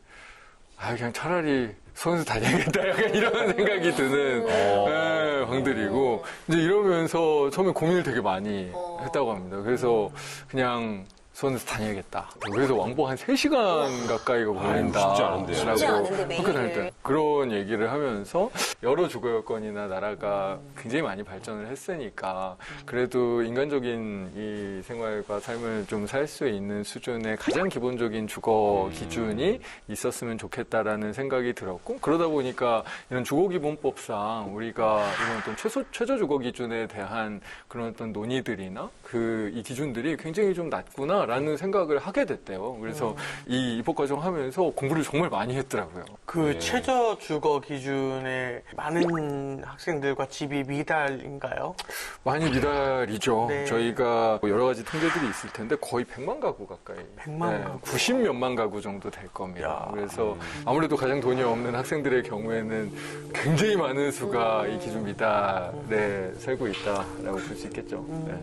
Speaker 5: 그냥 차라리 수원에서 다녀야겠다 약간 이런 생각이 드는 방들이고 이제 이러면서 처음에 고민을 되게 많이 했다고 합니다. 그래서 그냥 수원에서 다녀야겠다. 그래서 왕복 한 3시간 가까이가 걸린다.
Speaker 1: 쉽지 않은데요.
Speaker 2: 쉽지 않은데 매일.
Speaker 5: 학교 다닐 때 그런 얘기를 하면서 여러 주거 여건이나 나라가 굉장히 많이 발전을 했으니까 그래도 인간적인 이 생활과 삶을 좀 살 수 있는 수준의 가장 기본적인 주거 기준이 있었으면 좋겠다라는 생각이 들었고 그러다 보니까 이런 주거기본법상 우리가 이런 어떤 최저 주거 기준에 대한 그런 어떤 논의들이나 이 기준들이 굉장히 좀 낮구나라는 생각을 하게 됐대요. 그래서 이 입법 과정 하면서 공부를 정말 많이 했더라고요.
Speaker 3: 그 최저 주거 기준에 많은 학생들과 집이 미달인가요?
Speaker 5: 많이 미달이죠.
Speaker 3: 네.
Speaker 5: 저희가 여러 가지 통계들이 있을 텐데 거의 100만 가구 가까이.
Speaker 3: 100만 가구.
Speaker 5: 90몇만 가구 정도 될 겁니다. 그래서 아무래도 가장 돈이 없는 학생들의 경우에는 굉장히 많은 수가 이 기준 미달에 살고 있다라고 볼 수 있겠죠. 네.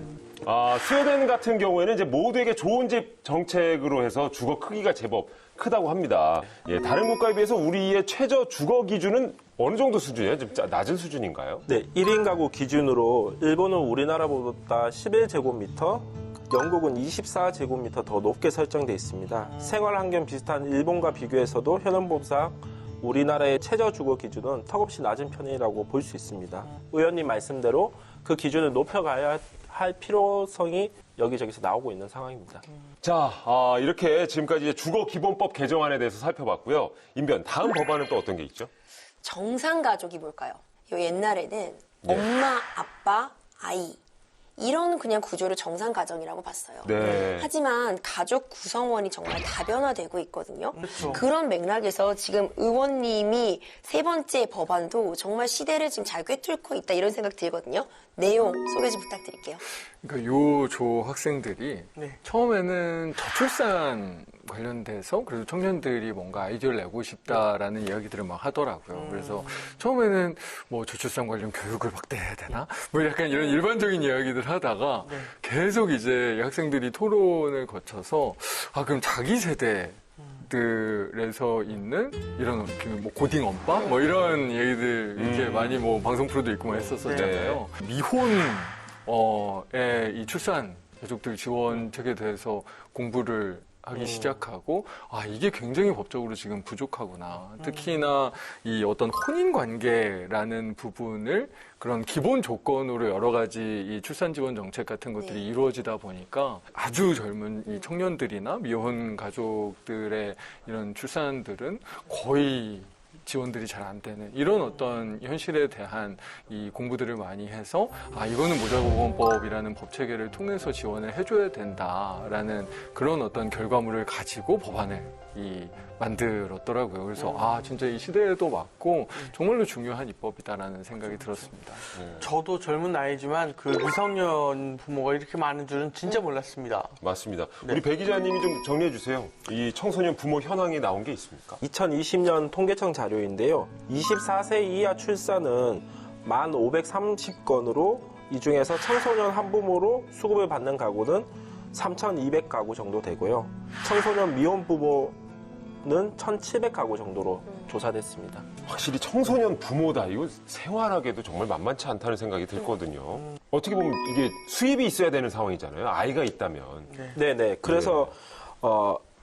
Speaker 1: 스웨덴 같은 경우에는 이제 모두에게 좋은 집 정책으로 해서 주거 크기가 제법 크다고 합니다. 다른 국가에 비해서 우리의 최저 주거 기준은 어느 정도 수준이에요? 좀 낮은 수준인가요?
Speaker 4: 네, 1인 가구 기준으로 일본은 우리나라보다 11제곱미터, 영국은 24제곱미터 더 높게 설정돼 있습니다. 생활 환경 비슷한 일본과 비교해서도 현행법상 우리나라의 최저 주거 기준은 턱없이 낮은 편이라고 볼 수 있습니다. 의원님 말씀대로 그 기준을 높여가야 할 필요성이 여기저기서 나오고 있는 상황입니다.
Speaker 1: 자, 이렇게 지금까지 이제 주거기본법 개정안에 대해서 살펴봤고요. 임변, 다음 법안은 또 어떤 게 있죠?
Speaker 2: 정상가족이 뭘까요? 옛날에는 엄마, 아빠, 아이 이런 그냥 구조를 정상가정이라고 봤어요.
Speaker 1: 네.
Speaker 2: 하지만 가족 구성원이 정말 다변화되고 있거든요.
Speaker 3: 그렇죠.
Speaker 2: 그런 맥락에서 지금 의원님이 세 번째 법안도 정말 시대를 지금 잘 꿰뚫고 있다 이런 생각 들거든요. 내용 소개 좀 부탁드릴게요.
Speaker 5: 그러니까 요 조 학생들이
Speaker 3: 네.
Speaker 5: 처음에는 저출산 관련돼서 그래도 청년들이 뭔가 아이디어를 내고 싶다라는 이야기들을 막 하더라고요. 그래서 처음에는 뭐 저출산 관련 교육을 확대해야 되나? 뭐 약간 이런 일반적인 이야기들 하다가 계속 이제 이 학생들이 토론을 거쳐서 그럼 자기 세대 가족들에서 있는 이런 뭐 고딩 엄빠 뭐 이런 얘기들 이렇게 많이 뭐 방송 프로도 있고 뭐 했었잖아요. 미혼의 이 출산 가족들 지원책에 대해서 공부를 하기 시작하고 이게 굉장히 법적으로 지금 부족하구나. 특히나 이 어떤 혼인 관계라는 부분을 그런 기본 조건으로 여러 가지 이 출산 지원 정책 같은 것들이 이루어지다 보니까 아주 젊은 이 청년들이나 미혼 가족들의 이런 출산들은 거의 지원들이 잘 안 되는 이런 어떤 현실에 대한 이 공부들을 많이 해서 이거는 모자보건법이라는 법 체계를 통해서 지원을 해줘야 된다라는 그런 어떤 결과물을 가지고 법안을 만들었더라고요. 그래서 진짜 이 시대에도 맞고 정말로 중요한 입법이다라는 생각이 들었습니다.
Speaker 3: 저도 젊은 나이지만 그 미성년 부모가 이렇게 많은 줄은 진짜 몰랐습니다.
Speaker 1: 맞습니다. 우리 배 기자님이 좀 정리해 주세요. 이 청소년 부모 현황이 나온 게 있습니까?
Speaker 4: 2020년 통계청 자료인데요. 24세 이하 출산은 1,530건으로 이 중에서 청소년 한부모로 수급을 받는 가구는 3,200가구 정도 되고요. 청소년 미혼 부모는 1,700가구 정도로 조사됐습니다.
Speaker 1: 확실히 청소년 부모다. 이거 생활하기도 정말 만만치 않다는 생각이 들거든요. 어떻게 보면 이게 수입이 있어야 되는 상황이잖아요. 아이가 있다면.
Speaker 4: 네네. 그래서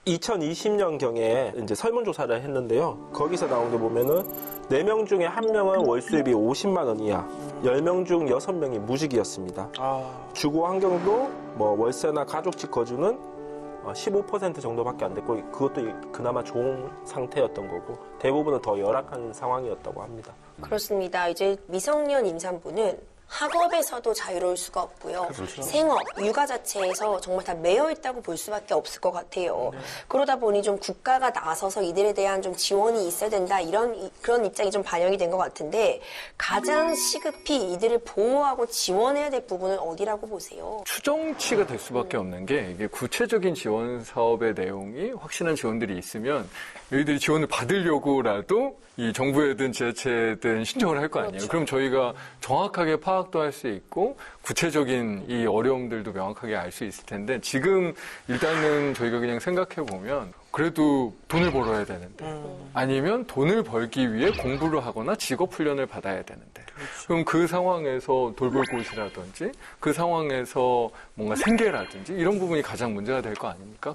Speaker 4: 2020년경에 이제 설문조사를 했는데요. 거기서 나온 게 보면은 4명 중에 1명은 월 수입이 50만 원 이하, 10명 중 6명이 무직이었습니다. 주거 환경도 뭐 월세나 가족집 거주는 15% 정도밖에 안 됐고, 그것도 그나마 좋은 상태였던 거고, 대부분은 더 열악한 상황이었다고 합니다.
Speaker 2: 그렇습니다. 이제 미성년 임산부는 학업에서도 자유로울 수가 없고요. 생업, 육아 자체에서 정말 다 매여 있다고 볼 수밖에 없을 것 같아요. 그러다 보니 좀 국가가 나서서 이들에 대한 좀 지원이 있어야 된다 그런 입장이 좀 반영이 된 것 같은데 가장 시급히 이들을 보호하고 지원해야 될 부분은 어디라고 보세요?
Speaker 5: 추정치가 될 수밖에 없는 게 이게 구체적인 지원 사업의 내용이 확실한 지원들이 있으면 여기들이 지원을 받으려고라도 이 정부에든 지자체든 신청을 할 거 아니에요. 그럼 저희가 정확하게 파악도 할 수 있고 구체적인 이 어려움들도 명확하게 알 수 있을 텐데 지금 일단은 저희가 그냥 생각해 보면 그래도 돈을 벌어야 되는데 아니면 돈을 벌기 위해 공부를 하거나 직업 훈련을 받아야 되는데 그럼 그 상황에서 돌볼 곳이라든지 그 상황에서 뭔가 생계라든지 이런 부분이 가장 문제가 될 거 아닙니까?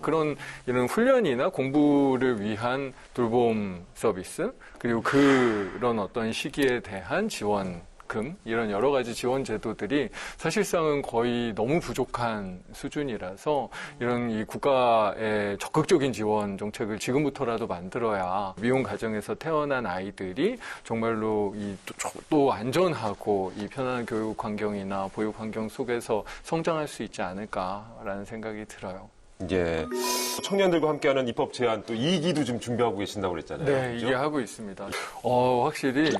Speaker 5: 이런 훈련이나 공부를 위한 돌봄 서비스 그리고 그런 어떤 시기에 대한 지원금 이런 여러 가지 지원 제도들이 사실상은 거의 너무 부족한 수준이라서 이런 이 국가의 적극적인 지원 정책을 지금부터라도 만들어야 미혼 가정에서 태어난 아이들이 정말로 또 안전하고 이 편안한 교육 환경이나 보육 환경 속에서 성장할 수 있지 않을까라는 생각이 들어요.
Speaker 1: 이제 청년들과 함께하는 입법 제안 또 2기도 좀 준비하고 계신다고 그랬잖아요.
Speaker 5: 네,
Speaker 1: 그죠?
Speaker 5: 이게 하고 있습니다. 확실히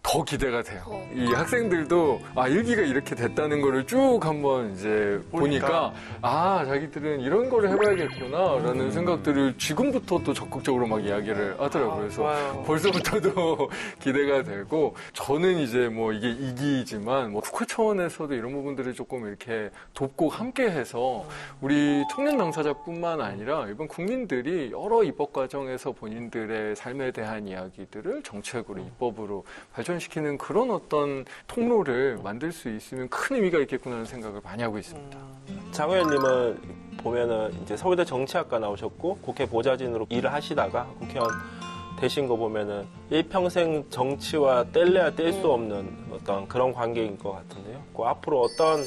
Speaker 5: 더 기대가 돼요. 이 학생들도 1기가 이렇게 됐다는 거를 쭉 한번 이제 보니까 자기들은 이런 거를 해봐야겠구나라는 생각들을 지금부터 또 적극적으로 막 이야기를 하더라고요. 그래서
Speaker 3: 좋아요.
Speaker 5: 벌써부터도 기대가 되고 저는 이제 뭐 이게 2기이지만 뭐 국회 차원에서도 이런 부분들을 조금 이렇게 돕고 함께해서 우리 청년 당사자뿐만 아니라 일반 국민들이 여러 입법 과정에서 본인들의 삶에 대한 이야기들을 정책으로 입법으로 발전시키는 그런 어떤 통로를 만들 수 있으면 큰 의미가 있겠구나라는 생각을 많이 하고 있습니다.
Speaker 4: 장 의원님은 보면은 이제 서울대 정치학과 나오셨고 국회 보좌진으로 일을 하시다가 국회의원 되신 거 보면은 일평생 정치와 뗄래야 뗄 수 없는 어떤 그런 관계인 것 같은데요. 그 앞으로 어떤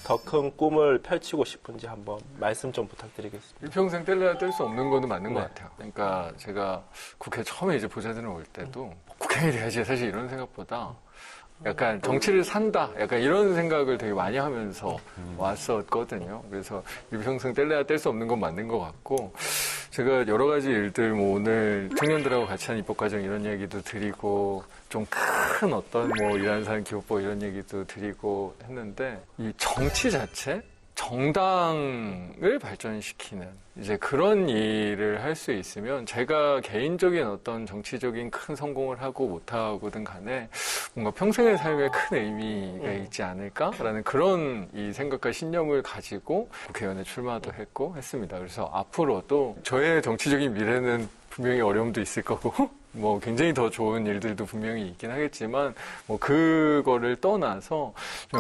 Speaker 4: 더 큰 꿈을 펼치고 싶은지 한번 말씀 좀 부탁드리겠습니다.
Speaker 5: 일평생 뗄래야 뗄 수 없는 거는 맞는 것 같아요. 그러니까 제가 국회 처음에 이제 보좌진으로 올 때도 국회의원이 돼야지 사실 이런 생각보다 약간 정치를 산다 약간 이런 생각을 되게 많이 하면서 왔었거든요. 그래서 일평생 뗄래야 뗄 수 없는 건 맞는 것 같고 제가 여러 가지 일들 뭐 오늘 청년들하고 같이 한 입법 과정 이런 얘기도 드리고 좀 큰 어떤 뭐 일하는 사람 기업법 이런 얘기도 드리고 했는데 이 정치 자체 정당을 발전시키는 이제 그런 일을 할 수 있으면 제가 개인적인 어떤 정치적인 큰 성공을 하고 못하고든 간에 뭔가 평생의 삶에 큰 의미가 있지 않을까라는 그런 이 생각과 신념을 가지고 국회의원에 출마도 했고 했습니다. 그래서 앞으로도 저의 정치적인 미래는 분명히 어려움도 있을 거고 뭐 굉장히 더 좋은 일들도 분명히 있긴 하겠지만 뭐 그거를 떠나서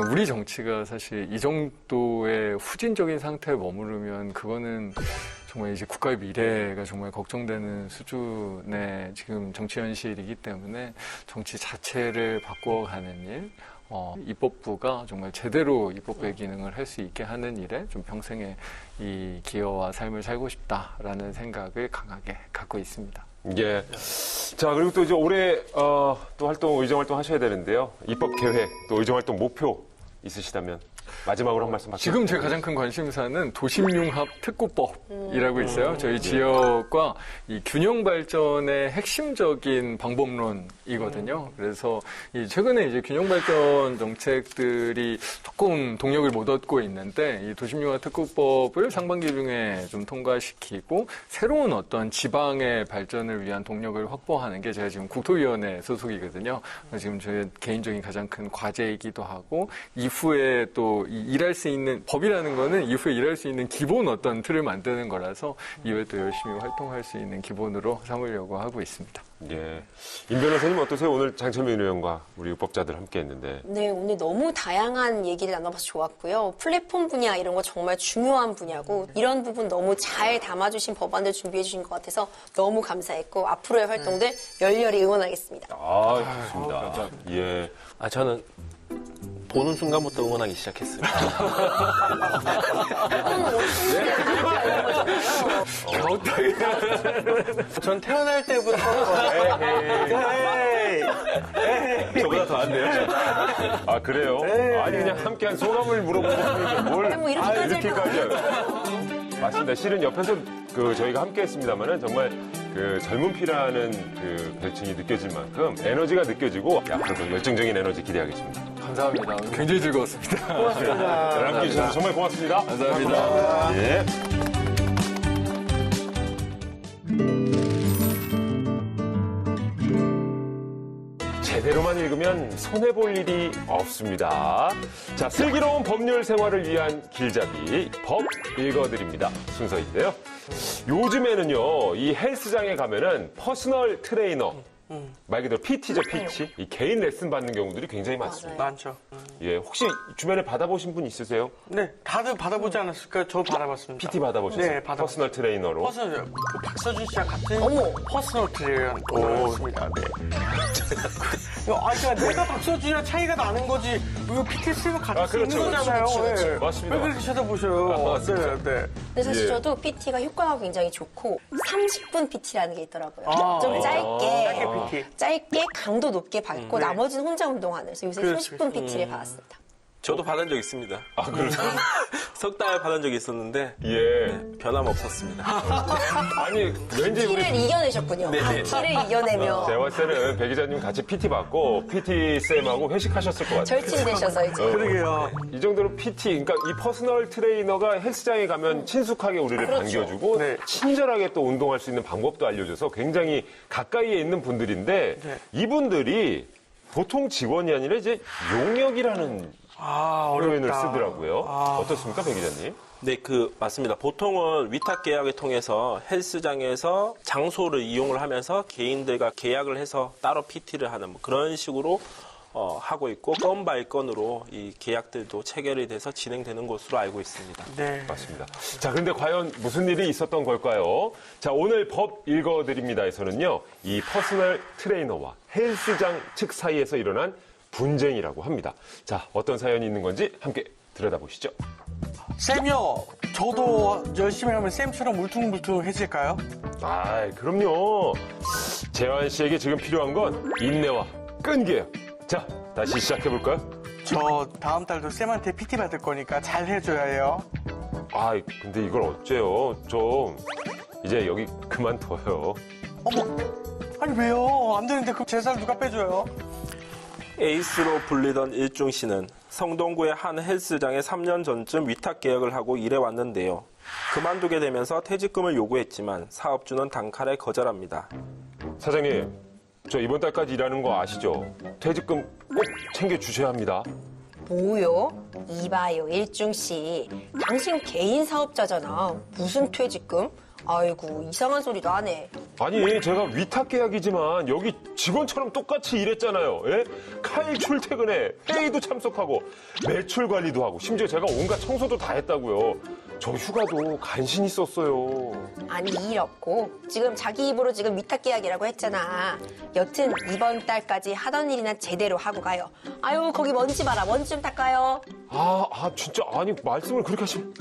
Speaker 5: 우리 정치가 사실 이 정도의 후진적인 상태에 머무르면 그거는 정말 이제 국가의 미래가 정말 걱정되는 수준의 지금 정치 현실이기 때문에 정치 자체를 바꿔가는 일, 입법부가 정말 제대로 입법부의 기능을 할 수 있게 하는 일에 좀 평생의 이 기여와 삶을 살고 싶다라는 생각을 강하게 갖고 있습니다.
Speaker 1: 예. 자, 그리고 또 이제 올해, 또 의정 활동 하셔야 되는데요. 입법 계획, 또 의정 활동 목표 있으시다면 마지막으로 한 말씀
Speaker 5: 지금 제 가장 큰 관심사는 도심융합 특구법이라고 있어요. 저희 지역과 이 균형 발전의 핵심적인 방법론이거든요. 그래서 최근에 이제 균형 발전 정책들이 조금 동력을 못 얻고 있는데 이 도심융합 특구법을 상반기 중에 좀 통과시키고 새로운 어떤 지방의 발전을 위한 동력을 확보하는 게 제가 지금 국토위원회 소속이거든요. 지금 저의 개인적인 가장 큰 과제이기도 하고 이후에 또 일할 수 있는 법이라는 거는 이후에 일할 수 있는 기본 어떤 틀을 만드는 거라서 이후에 또 열심히 활동할 수 있는 기본으로 삼으려고 하고 있습니다.
Speaker 1: 예. 임 변호사님 어떠세요? 오늘 장철민 의원과 우리 입법자들 함께 했는데.
Speaker 2: 네, 오늘 너무 다양한 얘기를 나눠봐서 좋았고요. 플랫폼 분야 이런 거 정말 중요한 분야고 이런 부분 너무 잘 담아주신 법안들 준비해 주신 것 같아서 너무 감사했고 앞으로의 활동들 열렬히 응원하겠습니다.
Speaker 1: 아, 좋습니다. 예.
Speaker 4: 저는 보는 순간부터 응원하기 시작했습니다.
Speaker 3: 전 태어날 때부터
Speaker 1: 저보다 더 안 돼요? 아, 그래요? 아니, 그냥 함께한 소감을 물어보고 싶은데 뭘
Speaker 2: 뭐 이렇게까지
Speaker 1: 이렇게까지 해요? 맞습니다. 실은 옆에서 저희가 함께 했습니다만은 정말 그 젊은 피라는 그 별칭이 느껴질 만큼 에너지가 느껴지고 앞으로도 열정적인 에너지 기대하겠습니다.
Speaker 5: 감사합니다. 굉장히 즐거웠습니다.
Speaker 1: 저랑 함께 해주셔서 정말 고맙습니다.
Speaker 5: 감사합니다.
Speaker 1: 예. 제대로만 읽으면 손해볼 일이 없습니다. 자, 슬기로운 법률 생활을 위한 길잡이, 법 읽어드립니다. 순서인데요. 요즘에는요, 이 헬스장에 가면은 퍼스널 트레이너, 말 그대로 PT죠, PT. 이 개인 레슨 받는 경우들이 굉장히 많습니다.
Speaker 3: 많죠.
Speaker 1: 예, 혹시 주변에 받아보신 분 있으세요?
Speaker 3: 네, 다들 받아보지 않았을까요? 저 받아봤습니다.
Speaker 1: PT 받아보셨어요?
Speaker 3: 네, 받아봤어요.
Speaker 1: 퍼스널 트레이너로.
Speaker 3: 퍼스널, 그 박서준 씨랑 같은 퍼스널 트레이너였습니다. 네. 그러니까 내가 박서준이랑 차이가 나는 거지. 이거 PT 쓰면 같이
Speaker 1: 아, 그렇죠,
Speaker 3: 있는 거잖아요.
Speaker 2: 그렇죠.
Speaker 3: 네.
Speaker 1: 맞습니다.
Speaker 3: 왜 그렇게 쳐다보셔요?
Speaker 1: 아, 맞습니다.
Speaker 3: 네, 네.
Speaker 2: 근데 사실
Speaker 1: 예.
Speaker 2: 저도 PT가 효과가 굉장히 좋고 30분 PT라는 게 있더라고요.
Speaker 3: 아,
Speaker 2: 좀
Speaker 3: 짧게 PT.
Speaker 2: 짧게 강도 높게 받고 나머지는 혼자 운동하는. 그래서 요새
Speaker 3: 그렇지.
Speaker 2: 30분 PT를 받았습니다.
Speaker 4: 저도 받은 적 있습니다.
Speaker 1: 아, 그러세요?
Speaker 4: 석 달 받은 적이 있었는데
Speaker 1: 예.
Speaker 4: 변함없었습니다.
Speaker 1: 아니, 왠지 우리
Speaker 2: PT를 이겨내셨군요.
Speaker 4: 네네.
Speaker 2: PT를 이겨내며
Speaker 1: 제가 봤을 때는 배 기자님 같이 PT 받고 PT 쌤하고 회식하셨을 것 같아요.
Speaker 2: 절친되셔서 이제.
Speaker 3: 그러게요.
Speaker 1: 이 정도로 PT, 그러니까 이 퍼스널 트레이너가 헬스장에 가면 친숙하게 우리를
Speaker 2: 그렇죠.
Speaker 1: 반겨주고
Speaker 3: 네.
Speaker 1: 친절하게 또 운동할 수 있는 방법도 알려줘서 굉장히 가까이에 있는 분들인데
Speaker 3: 네.
Speaker 1: 이분들이 보통 직원이 아니라 이제 용역이라는 표현을
Speaker 3: 어렵다.
Speaker 1: 쓰더라고요. 어떻습니까, 배 기자님?
Speaker 4: 네, 맞습니다. 보통은 위탁 계약을 통해서 헬스장에서 장소를 이용을 하면서 개인들과 계약을 해서 따로 PT를 하는 뭐 그런 식으로 하고 있고 건 바이 건으로 이 계약들도 체결이 돼서 진행되는 것으로 알고 있습니다.
Speaker 3: 네.
Speaker 1: 맞습니다. 자, 그런데 과연 무슨 일이 있었던 걸까요? 자, 오늘 법 읽어드립니다에서는요, 이 퍼스널 트레이너와 헬스장 측 사이에서 일어난 분쟁이라고 합니다. 자, 어떤 사연이 있는 건지 함께 들여다보시죠.
Speaker 3: 쌤요, 저도 열심히 하면 쌤처럼 울퉁불퉁해질까요?
Speaker 1: 아, 그럼요. 재환 씨에게 지금 필요한 건 인내와 끈기예요. 자, 다시 시작해볼까요?
Speaker 3: 저 다음 달도 쌤한테 PT 받을 거니까 잘 해줘야 해요.
Speaker 1: 아, 근데 이걸 어째요? 좀 이제 여기 그만둬요.
Speaker 3: 어머, 아니 왜요? 안 되는데 그럼 제 살 누가 빼줘요?
Speaker 4: 에이스로 불리던 일중 씨는 성동구의 한 헬스장에 3년 전쯤 위탁 계약을 하고 일해왔는데요. 그만두게 되면서 퇴직금을 요구했지만 사업주는 단칼에 거절합니다.
Speaker 1: 사장님, 저 이번 달까지 일하는 거 아시죠? 퇴직금 꼭 챙겨주셔야 합니다.
Speaker 2: 뭐요? 이봐요, 일중 씨. 당신 개인 사업자잖아. 무슨 퇴직금? 아이고, 이상한 소리도 안 해.
Speaker 1: 아니, 제가 위탁 계약이지만 여기 직원처럼 똑같이 일했잖아요. 예? 칼 출퇴근에 회의도 참석하고 매출 관리도 하고 심지어 제가 온갖 청소도 다 했다고요. 저 휴가도 간신히 썼어요.
Speaker 2: 아니, 일 없고. 지금 자기 입으로 지금 위탁 계약이라고 했잖아. 여튼 이번 달까지 하던 일이나 제대로 하고 가요. 아유, 거기 먼지 봐라. 먼지 좀 닦아요.
Speaker 1: 진짜 아니 말씀을 그렇게 하시면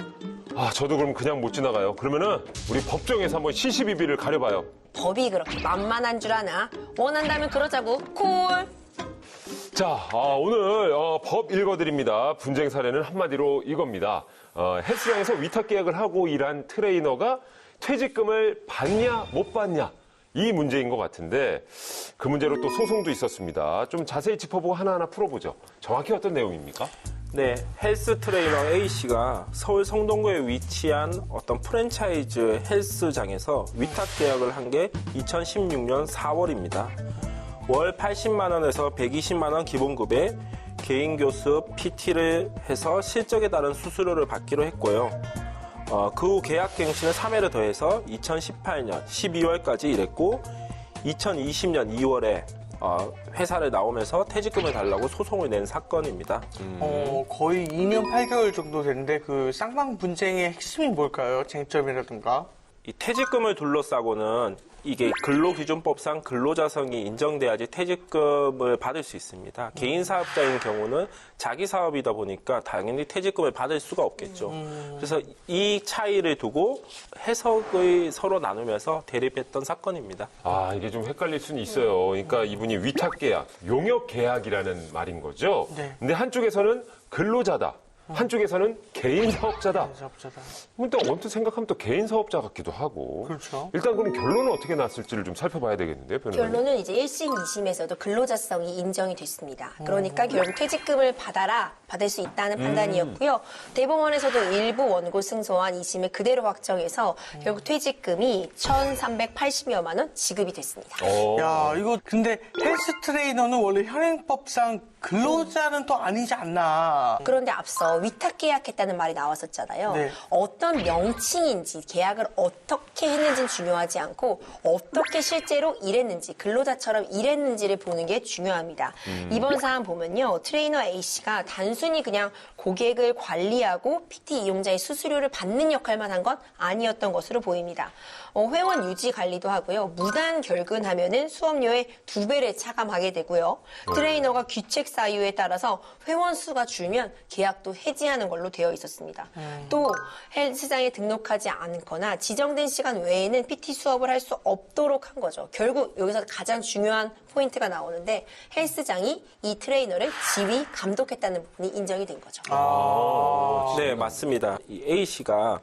Speaker 1: 저도 그럼 그냥 못 지나가요. 그러면은 우리 법정에서 한번 시시비비를 가려봐요.
Speaker 2: 법이 그렇게 만만한 줄 아나? 원한다면 그러자고. 콜!
Speaker 1: 자, 오늘 법 읽어드립니다. 분쟁 사례는 한마디로 이겁니다. 헬스장에서 위탁 계약을 하고 일한 트레이너가 퇴직금을 받냐 못 받냐 이 문제인 것 같은데 그 문제로 또 소송도 있었습니다. 좀 자세히 짚어보고 하나하나 풀어보죠. 정확히 어떤 내용입니까?
Speaker 4: 네, 헬스 트레이너 A씨가 서울 성동구에 위치한 어떤 프랜차이즈 헬스장에서 위탁 계약을 한 게 2016년 4월입니다. 월 80만 원에서 120만 원 기본급에 개인 교습, PT를 해서 실적에 따른 수수료를 받기로 했고요. 그 후 계약 갱신을 3회를 더해서 2018년 12월까지 일했고 2020년 2월에 회사를 나오면서 퇴직금을 달라고 소송을 낸 사건입니다.
Speaker 3: 거의 2년 8개월 정도 됐는데 그 쌍방 분쟁의 핵심이 뭘까요? 쟁점이라든가?
Speaker 4: 이 퇴직금을 둘러싸고는 이게 근로기준법상 근로자성이 인정돼야지 퇴직금을 받을 수 있습니다. 개인 사업자인 경우는 자기 사업이다 보니까 당연히 퇴직금을 받을 수가 없겠죠. 그래서 이 차이를 두고 해석을 서로 나누면서 대립했던 사건입니다.
Speaker 1: 이게 좀 헷갈릴 수는 있어요. 그러니까 이분이 위탁 계약, 용역 계약이라는 말인 거죠.
Speaker 3: 네.
Speaker 1: 근데 한쪽에서는 근로자다. 한쪽에서는 개인 사업자다.
Speaker 3: 사업자다.
Speaker 1: 또 언뜻 생각하면 또 개인 사업자 같기도 하고.
Speaker 3: 그렇죠.
Speaker 1: 일단 그럼 결론은 어떻게 났을지를 좀 살펴봐야 되겠는데요, 변호사님.
Speaker 2: 결론은 이제 1심, 2심에서도 근로자성이 인정이 됐습니다. 그러니까 결국 퇴직금을 받을 수 있다는 판단이었고요. 대법원에서도 일부 원고 승소한 2심을 그대로 확정해서 결국 퇴직금이 1,380여만 원 지급이 됐습니다.
Speaker 3: 야, 이거 근데 헬스 트레이너는 원래 현행법상 근로자는 또 아니지 않나.
Speaker 2: 그런데 앞서 위탁 계약했다는 말이 나왔었잖아요.
Speaker 3: 네.
Speaker 2: 어떤 명칭인지 계약을 어떻게 했는지는 중요하지 않고 어떻게 실제로 일했는지 근로자처럼 일했는지를 보는 게 중요합니다. 이번 사안 보면요. 트레이너 A씨가 단순히 그냥 고객을 관리하고 PT 이용자의 수수료를 받는 역할만 한 건 아니었던 것으로 보입니다. 회원 유지 관리도 하고요. 무단 결근하면은 수업료의 2배를 차감하게 되고요. 트레이너가 귀책 사유에 따라서 회원 수가 줄면 계약도 해지하는 걸로 되어 있었습니다. 또 헬스장에 등록하지 않거나 지정된 시간 외에는 PT 수업을 할 수 없도록 한 거죠. 결국 여기서 가장 중요한 포인트가 나오는데 헬스장이 이 트레이너를 지휘 감독했다는 부분이 인정이 된 거죠.
Speaker 4: 네, 맞습니다. 이 A씨가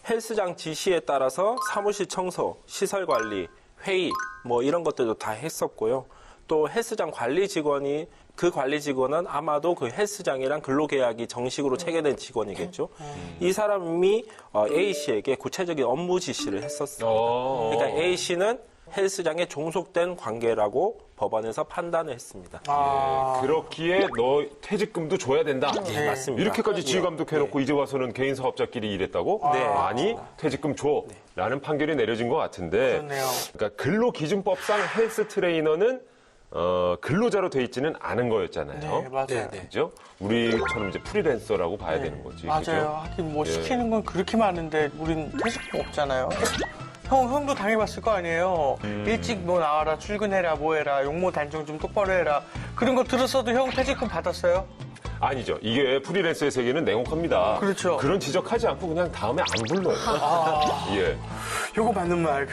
Speaker 4: 헬스장 지시에 따라서 사무실 청소, 시설 관리, 회의 뭐 이런 것들도 다 했었고요. 또 헬스장 관리 직원이 그 관리 직원은 아마도 그 헬스장이랑 근로계약이 정식으로 체결된 직원이겠죠. 이 사람이 A씨에게 구체적인 업무 지시를 했었습니다. 그러니까 A씨는 헬스장에 종속된 관계라고 법원에서 판단을 했습니다.
Speaker 1: 그렇기에 너 퇴직금도 줘야 된다.
Speaker 4: 네, 맞습니다.
Speaker 1: 이렇게까지 지휘 감독해놓고 이제 와서는 개인 사업자끼리 일했다고?
Speaker 4: 네.
Speaker 1: 아니, 퇴직금 줘. 라는 판결이 내려진 것 같은데.
Speaker 3: 그렇네요.
Speaker 1: 그러니까 근로기준법상 헬스 트레이너는 근로자로 돼 있지는 않은 거였잖아요.
Speaker 3: 네, 맞아요.
Speaker 1: 그죠? 우리처럼 이제 프리랜서라고 봐야 되는 거지.
Speaker 3: 맞아요.
Speaker 1: 그죠?
Speaker 3: 하긴 뭐
Speaker 1: 예.
Speaker 3: 시키는 건 그렇게 많은데 우린 퇴직금 없잖아요. 형도 당해봤을 거 아니에요. 일찍 뭐 나와라, 출근해라, 뭐 해라, 용모 단정 좀 똑바로 해라. 그런 거 들었어도 형 퇴직금 받았어요?
Speaker 1: 아니죠. 이게 프리랜서의 세계는 냉혹합니다.
Speaker 3: 그렇죠.
Speaker 1: 그런 지적하지 않고 그냥 다음에 안 불러요. 예.
Speaker 3: 요거 맞는 말.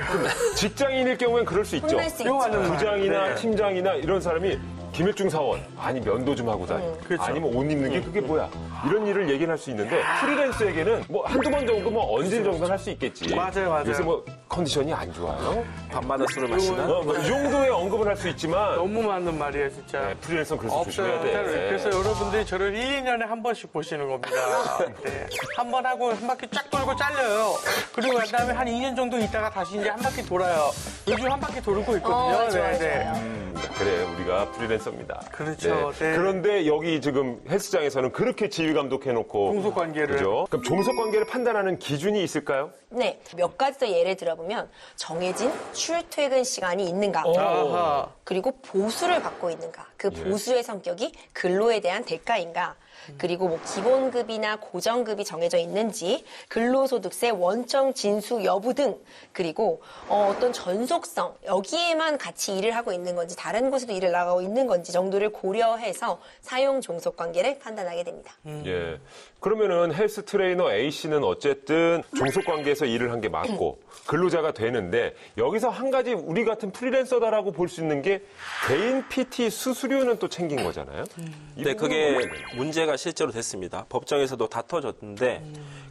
Speaker 1: 직장인일 경우엔 그럴 수 있죠.
Speaker 2: 혼날 수
Speaker 3: 요거
Speaker 2: 있죠.
Speaker 3: 맞는 말.
Speaker 1: 부장이나
Speaker 3: 네.
Speaker 1: 팀장이나 이런 사람이 김일중 사원, 아니 면도 좀 하고 다니,
Speaker 3: 그렇죠.
Speaker 1: 아니면 옷 입는 게 그게 뭐야? 이런 일을 얘기는 할 수 있는데 프리랜서에게는 뭐 한두 번 정도 뭐 언질 정도는 할 수 있겠지.
Speaker 3: 맞아요.
Speaker 1: 요새 뭐 컨디션이 안 좋아요.
Speaker 4: 밤마다 술을 마시나?
Speaker 1: 뭐이 정도의 언급은 할 수 있지만
Speaker 3: 너무 맞는 말이에요, 진짜.
Speaker 1: 네, 프리랜서는 그래서 조심해야
Speaker 3: 없어요.
Speaker 1: 돼.
Speaker 3: 그래서 여러분들이 저를 1, 2년에 한 번씩 보시는 겁니다. 네. 한 번 하고 한 바퀴 쫙 돌고 잘려요. 그리고 그 다음에 한 2년 정도 있다가 다시 이제 한 바퀴 돌아요. 요즘 한 바퀴 돌고 있거든요.
Speaker 2: 좋아요.
Speaker 1: 그래, 우리가 프리랜서입니다.
Speaker 3: 그렇죠. 네.
Speaker 1: 그런데 여기 지금 헬스장에서는 그렇게 지휘 감독해놓고
Speaker 3: 종속 관계를.
Speaker 1: 그죠? 그럼 종속 관계를 판단하는 기준이 있을까요?
Speaker 2: 네, 몇 가지 더 예를 들어보면 정해진 출퇴근 시간이 있는가,
Speaker 3: 아하.
Speaker 2: 그리고 보수를 받고 있는가, 그 보수의 성격이 근로에 대한 대가인가, 그리고 뭐 기본급이나 고정급이 정해져 있는지, 근로소득세 원청 진수 여부 등, 그리고 어떤 전속성, 여기에만 같이 일을 하고 있는 건지 다른 곳에도 일을 나가고 있는 건지 정도를 고려해서 사용 종속 관계를 판단하게 됩니다.
Speaker 1: 예. 그러면은 헬스 트레이너 A씨는 어쨌든 종속 관계에서 일을 한 게 맞고 근로자가 되는데 여기서 한 가지 우리 같은 프리랜서다라고 볼 수 있는 게 개인 PT 수수료는 또 챙긴 거잖아요. 이
Speaker 4: 네,
Speaker 1: 부분은
Speaker 4: 그게
Speaker 1: 어떻게 돼요?
Speaker 4: 문제가 실제로 됐습니다. 법정에서도 다퉈졌는데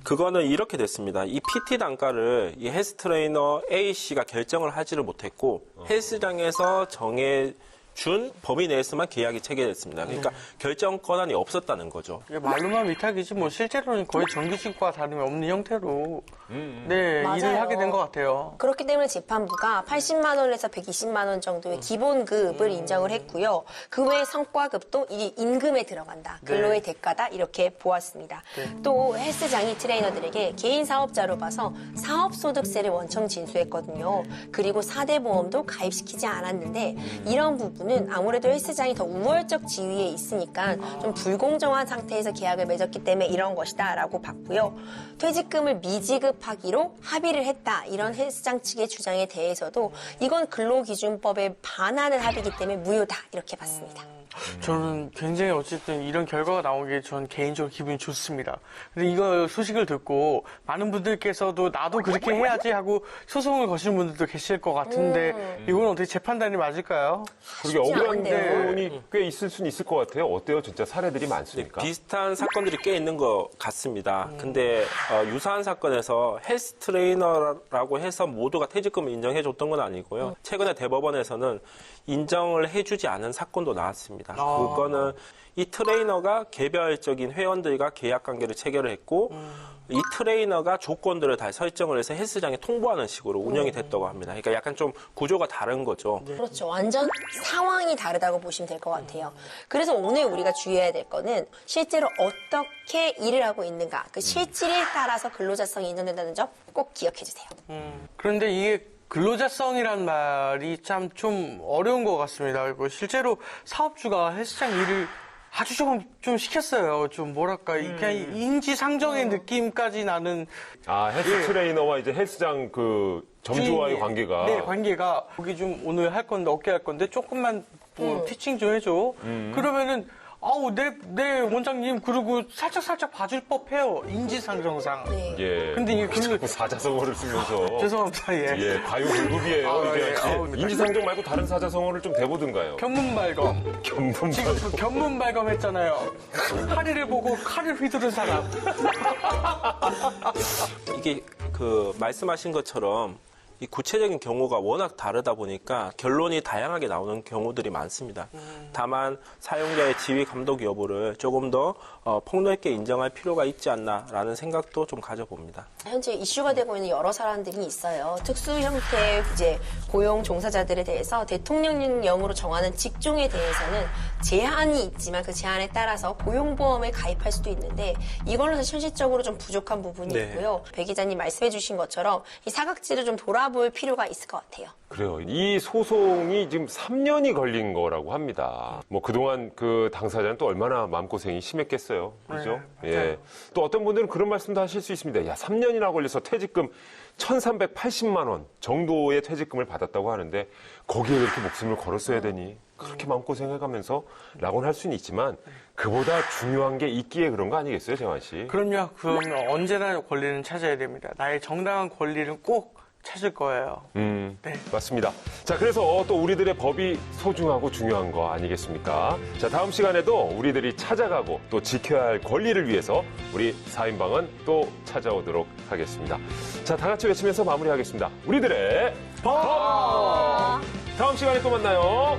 Speaker 4: 그거는 이렇게 됐습니다. 이 PT 단가를 이 헬스 트레이너 A씨가 결정을 하지를 못했고 헬스장에서 정해준 범위 내에서만 계약이 체결됐습니다. 그러니까 결정 권한이 없었다는 거죠.
Speaker 3: 이게 말로만 위탁이지 뭐 실제로는 거의 정규직과 다름이 없는 형태로 네,
Speaker 2: 맞아요.
Speaker 3: 일을 하게 된 것 같아요.
Speaker 2: 그렇기 때문에 재판부가 80만 원에서 120만 원 정도의 기본급을 인정을 했고요. 그 외에 성과급도 이게 임금에 들어간다. 근로의 대가다. 이렇게 보았습니다. 또 헬스장이 트레이너들에게 개인 사업자로 봐서 사업소득세를 원청 진수했거든요. 그리고 4대 보험도 가입시키지 않았는데 이런 부분은 아무래도 헬스장이 더 우월적 지위에 있으니까 좀 불공정한 상태에서 계약을 맺었기 때문에 이런 것이다 라고 봤고요. 퇴직금을 미지급하기로 합의를 했다. 이런 헬스장 측의 주장에 대해서도 이건 근로기준법에 반하는 합의이기 때문에 무효다. 이렇게 봤습니다.
Speaker 3: 저는 굉장히 어쨌든 이런 결과가 나온 게 전 개인적으로 기분이 좋습니다. 근데 이거 소식을 듣고 많은 분들께서도 나도 그렇게 해야지 하고 소송을 거시는 분들도 계실 것 같은데 이건 어떻게 재판단이 맞을까요?
Speaker 1: 그렇게
Speaker 2: 쉽지
Speaker 1: 억울한
Speaker 2: 않은데요.
Speaker 1: 부분이 꽤 있을 수는 있을 것 같아요. 어때요? 진짜 사례들이 많습니까?
Speaker 4: 비슷한 사건들이 꽤 있는 것 같습니다. 근데 유사한 사건에서 헬스 트레이너라고 해서 모두가 퇴직금을 인정해줬던 건 아니고요. 최근에 대법원에서는 인정을 해주지 않은 사건도 나왔습니다. 그거는 이 트레이너가 개별적인 회원들과 계약 관계를 체결을 했고 이 트레이너가 조건들을 다 설정을 해서 헬스장에 통보하는 식으로 운영이 됐다고 합니다. 그러니까 약간 좀 구조가 다른 거죠.
Speaker 2: 그렇죠. 완전 상황이 다르다고 보시면 될 것 같아요. 그래서 오늘 우리가 주의해야 될 거는 실제로 어떻게 일을 하고 있는가. 그 실질에 따라서 근로자성이 인정된다는 점 꼭 기억해 주세요.
Speaker 3: 그런데 이게 근로자성이란 말이 참 좀 어려운 것 같습니다. 그리고 실제로 사업주가 헬스장 일을 아주 좀 시켰어요. 좀 뭐랄까, 그냥 인지상정의 느낌까지 나는.
Speaker 1: 아, 헬스 트레이너와 이제 헬스장 그 점주와의
Speaker 3: 주인이-
Speaker 1: 관계가.
Speaker 3: 네, 관계가. 거기 좀 오늘 할 건데, 어깨 할 건데, 조금만 뭐 티칭 좀 해줘. 그러면은, 아우, 내 원장님, 그리고 살짝 봐줄 법해요. 인지상정상.
Speaker 2: 네.
Speaker 1: 예.
Speaker 3: 근데 이게
Speaker 1: 자꾸 사자성어를 쓰면서.
Speaker 3: 죄송합니다, 예.
Speaker 1: 예, 과유불급이에요.
Speaker 3: 아,
Speaker 1: 이게
Speaker 3: 예. 아우,
Speaker 1: 인지상정 말고 다른 사자성어를 좀 대보든가요.
Speaker 3: 견문발검.
Speaker 1: 견문
Speaker 3: 지금 그 견문발검 했잖아요. 파리를 보고 칼을 휘두른 사람.
Speaker 4: 이게 그 말씀하신 것처럼 이 구체적인 경우가 워낙 다르다 보니까 결론이 다양하게 나오는 경우들이 많습니다. 다만 사용자의 지위 감독 여부를 조금 더 폭넓게 인정할 필요가 있지 않나라는 생각도 좀 가져봅니다.
Speaker 2: 현재 이슈가 되고 있는 여러 사안들이 있어요. 특수 형태의 이제 고용 종사자들에 대해서 대통령령으로 정하는 직종에 대해서는 제한이 있지만 그 제한에 따라서 고용보험을 가입할 수도 있는데 이걸로 사실 현실적으로 좀 부족한 부분이
Speaker 4: 네.
Speaker 2: 있고요. 배 기자님 말씀해 주신 것처럼 이 사각지를 좀 돌아볼 필요가 있을 것 같아요.
Speaker 1: 그래요. 이 소송이 지금 3년이 걸린 거라고 합니다. 뭐 그동안 그 당사자는 또 얼마나 마음고생이 심했겠어요. 그죠? 예. 또 어떤 분들은 그런 말씀도 하실 수 있습니다. 야, 3년이나 걸려서 퇴직금 1,380만 원 정도의 퇴직금을 받았다고 하는데 거기에 왜 이렇게 목숨을 걸었어야 되니? 그렇게 마음고생해가면서 라고는 할 수는 있지만 그보다 중요한 게 있기에 그런 거 아니겠어요, 재환 씨?
Speaker 3: 그럼요. 그러면 언제나 권리는 찾아야 됩니다. 나의 정당한 권리를 꼭 찾을 거예요. 네.
Speaker 1: 맞습니다. 자, 그래서 또 우리들의 법이 소중하고 중요한 거 아니겠습니까? 자, 다음 시간에도 우리들이 찾아가고 또 지켜야 할 권리를 위해서 우리 4인방은 또 찾아오도록 하겠습니다. 자, 다 같이 외치면서 마무리하겠습니다. 우리들의 법! 다음 시간에 또 만나요.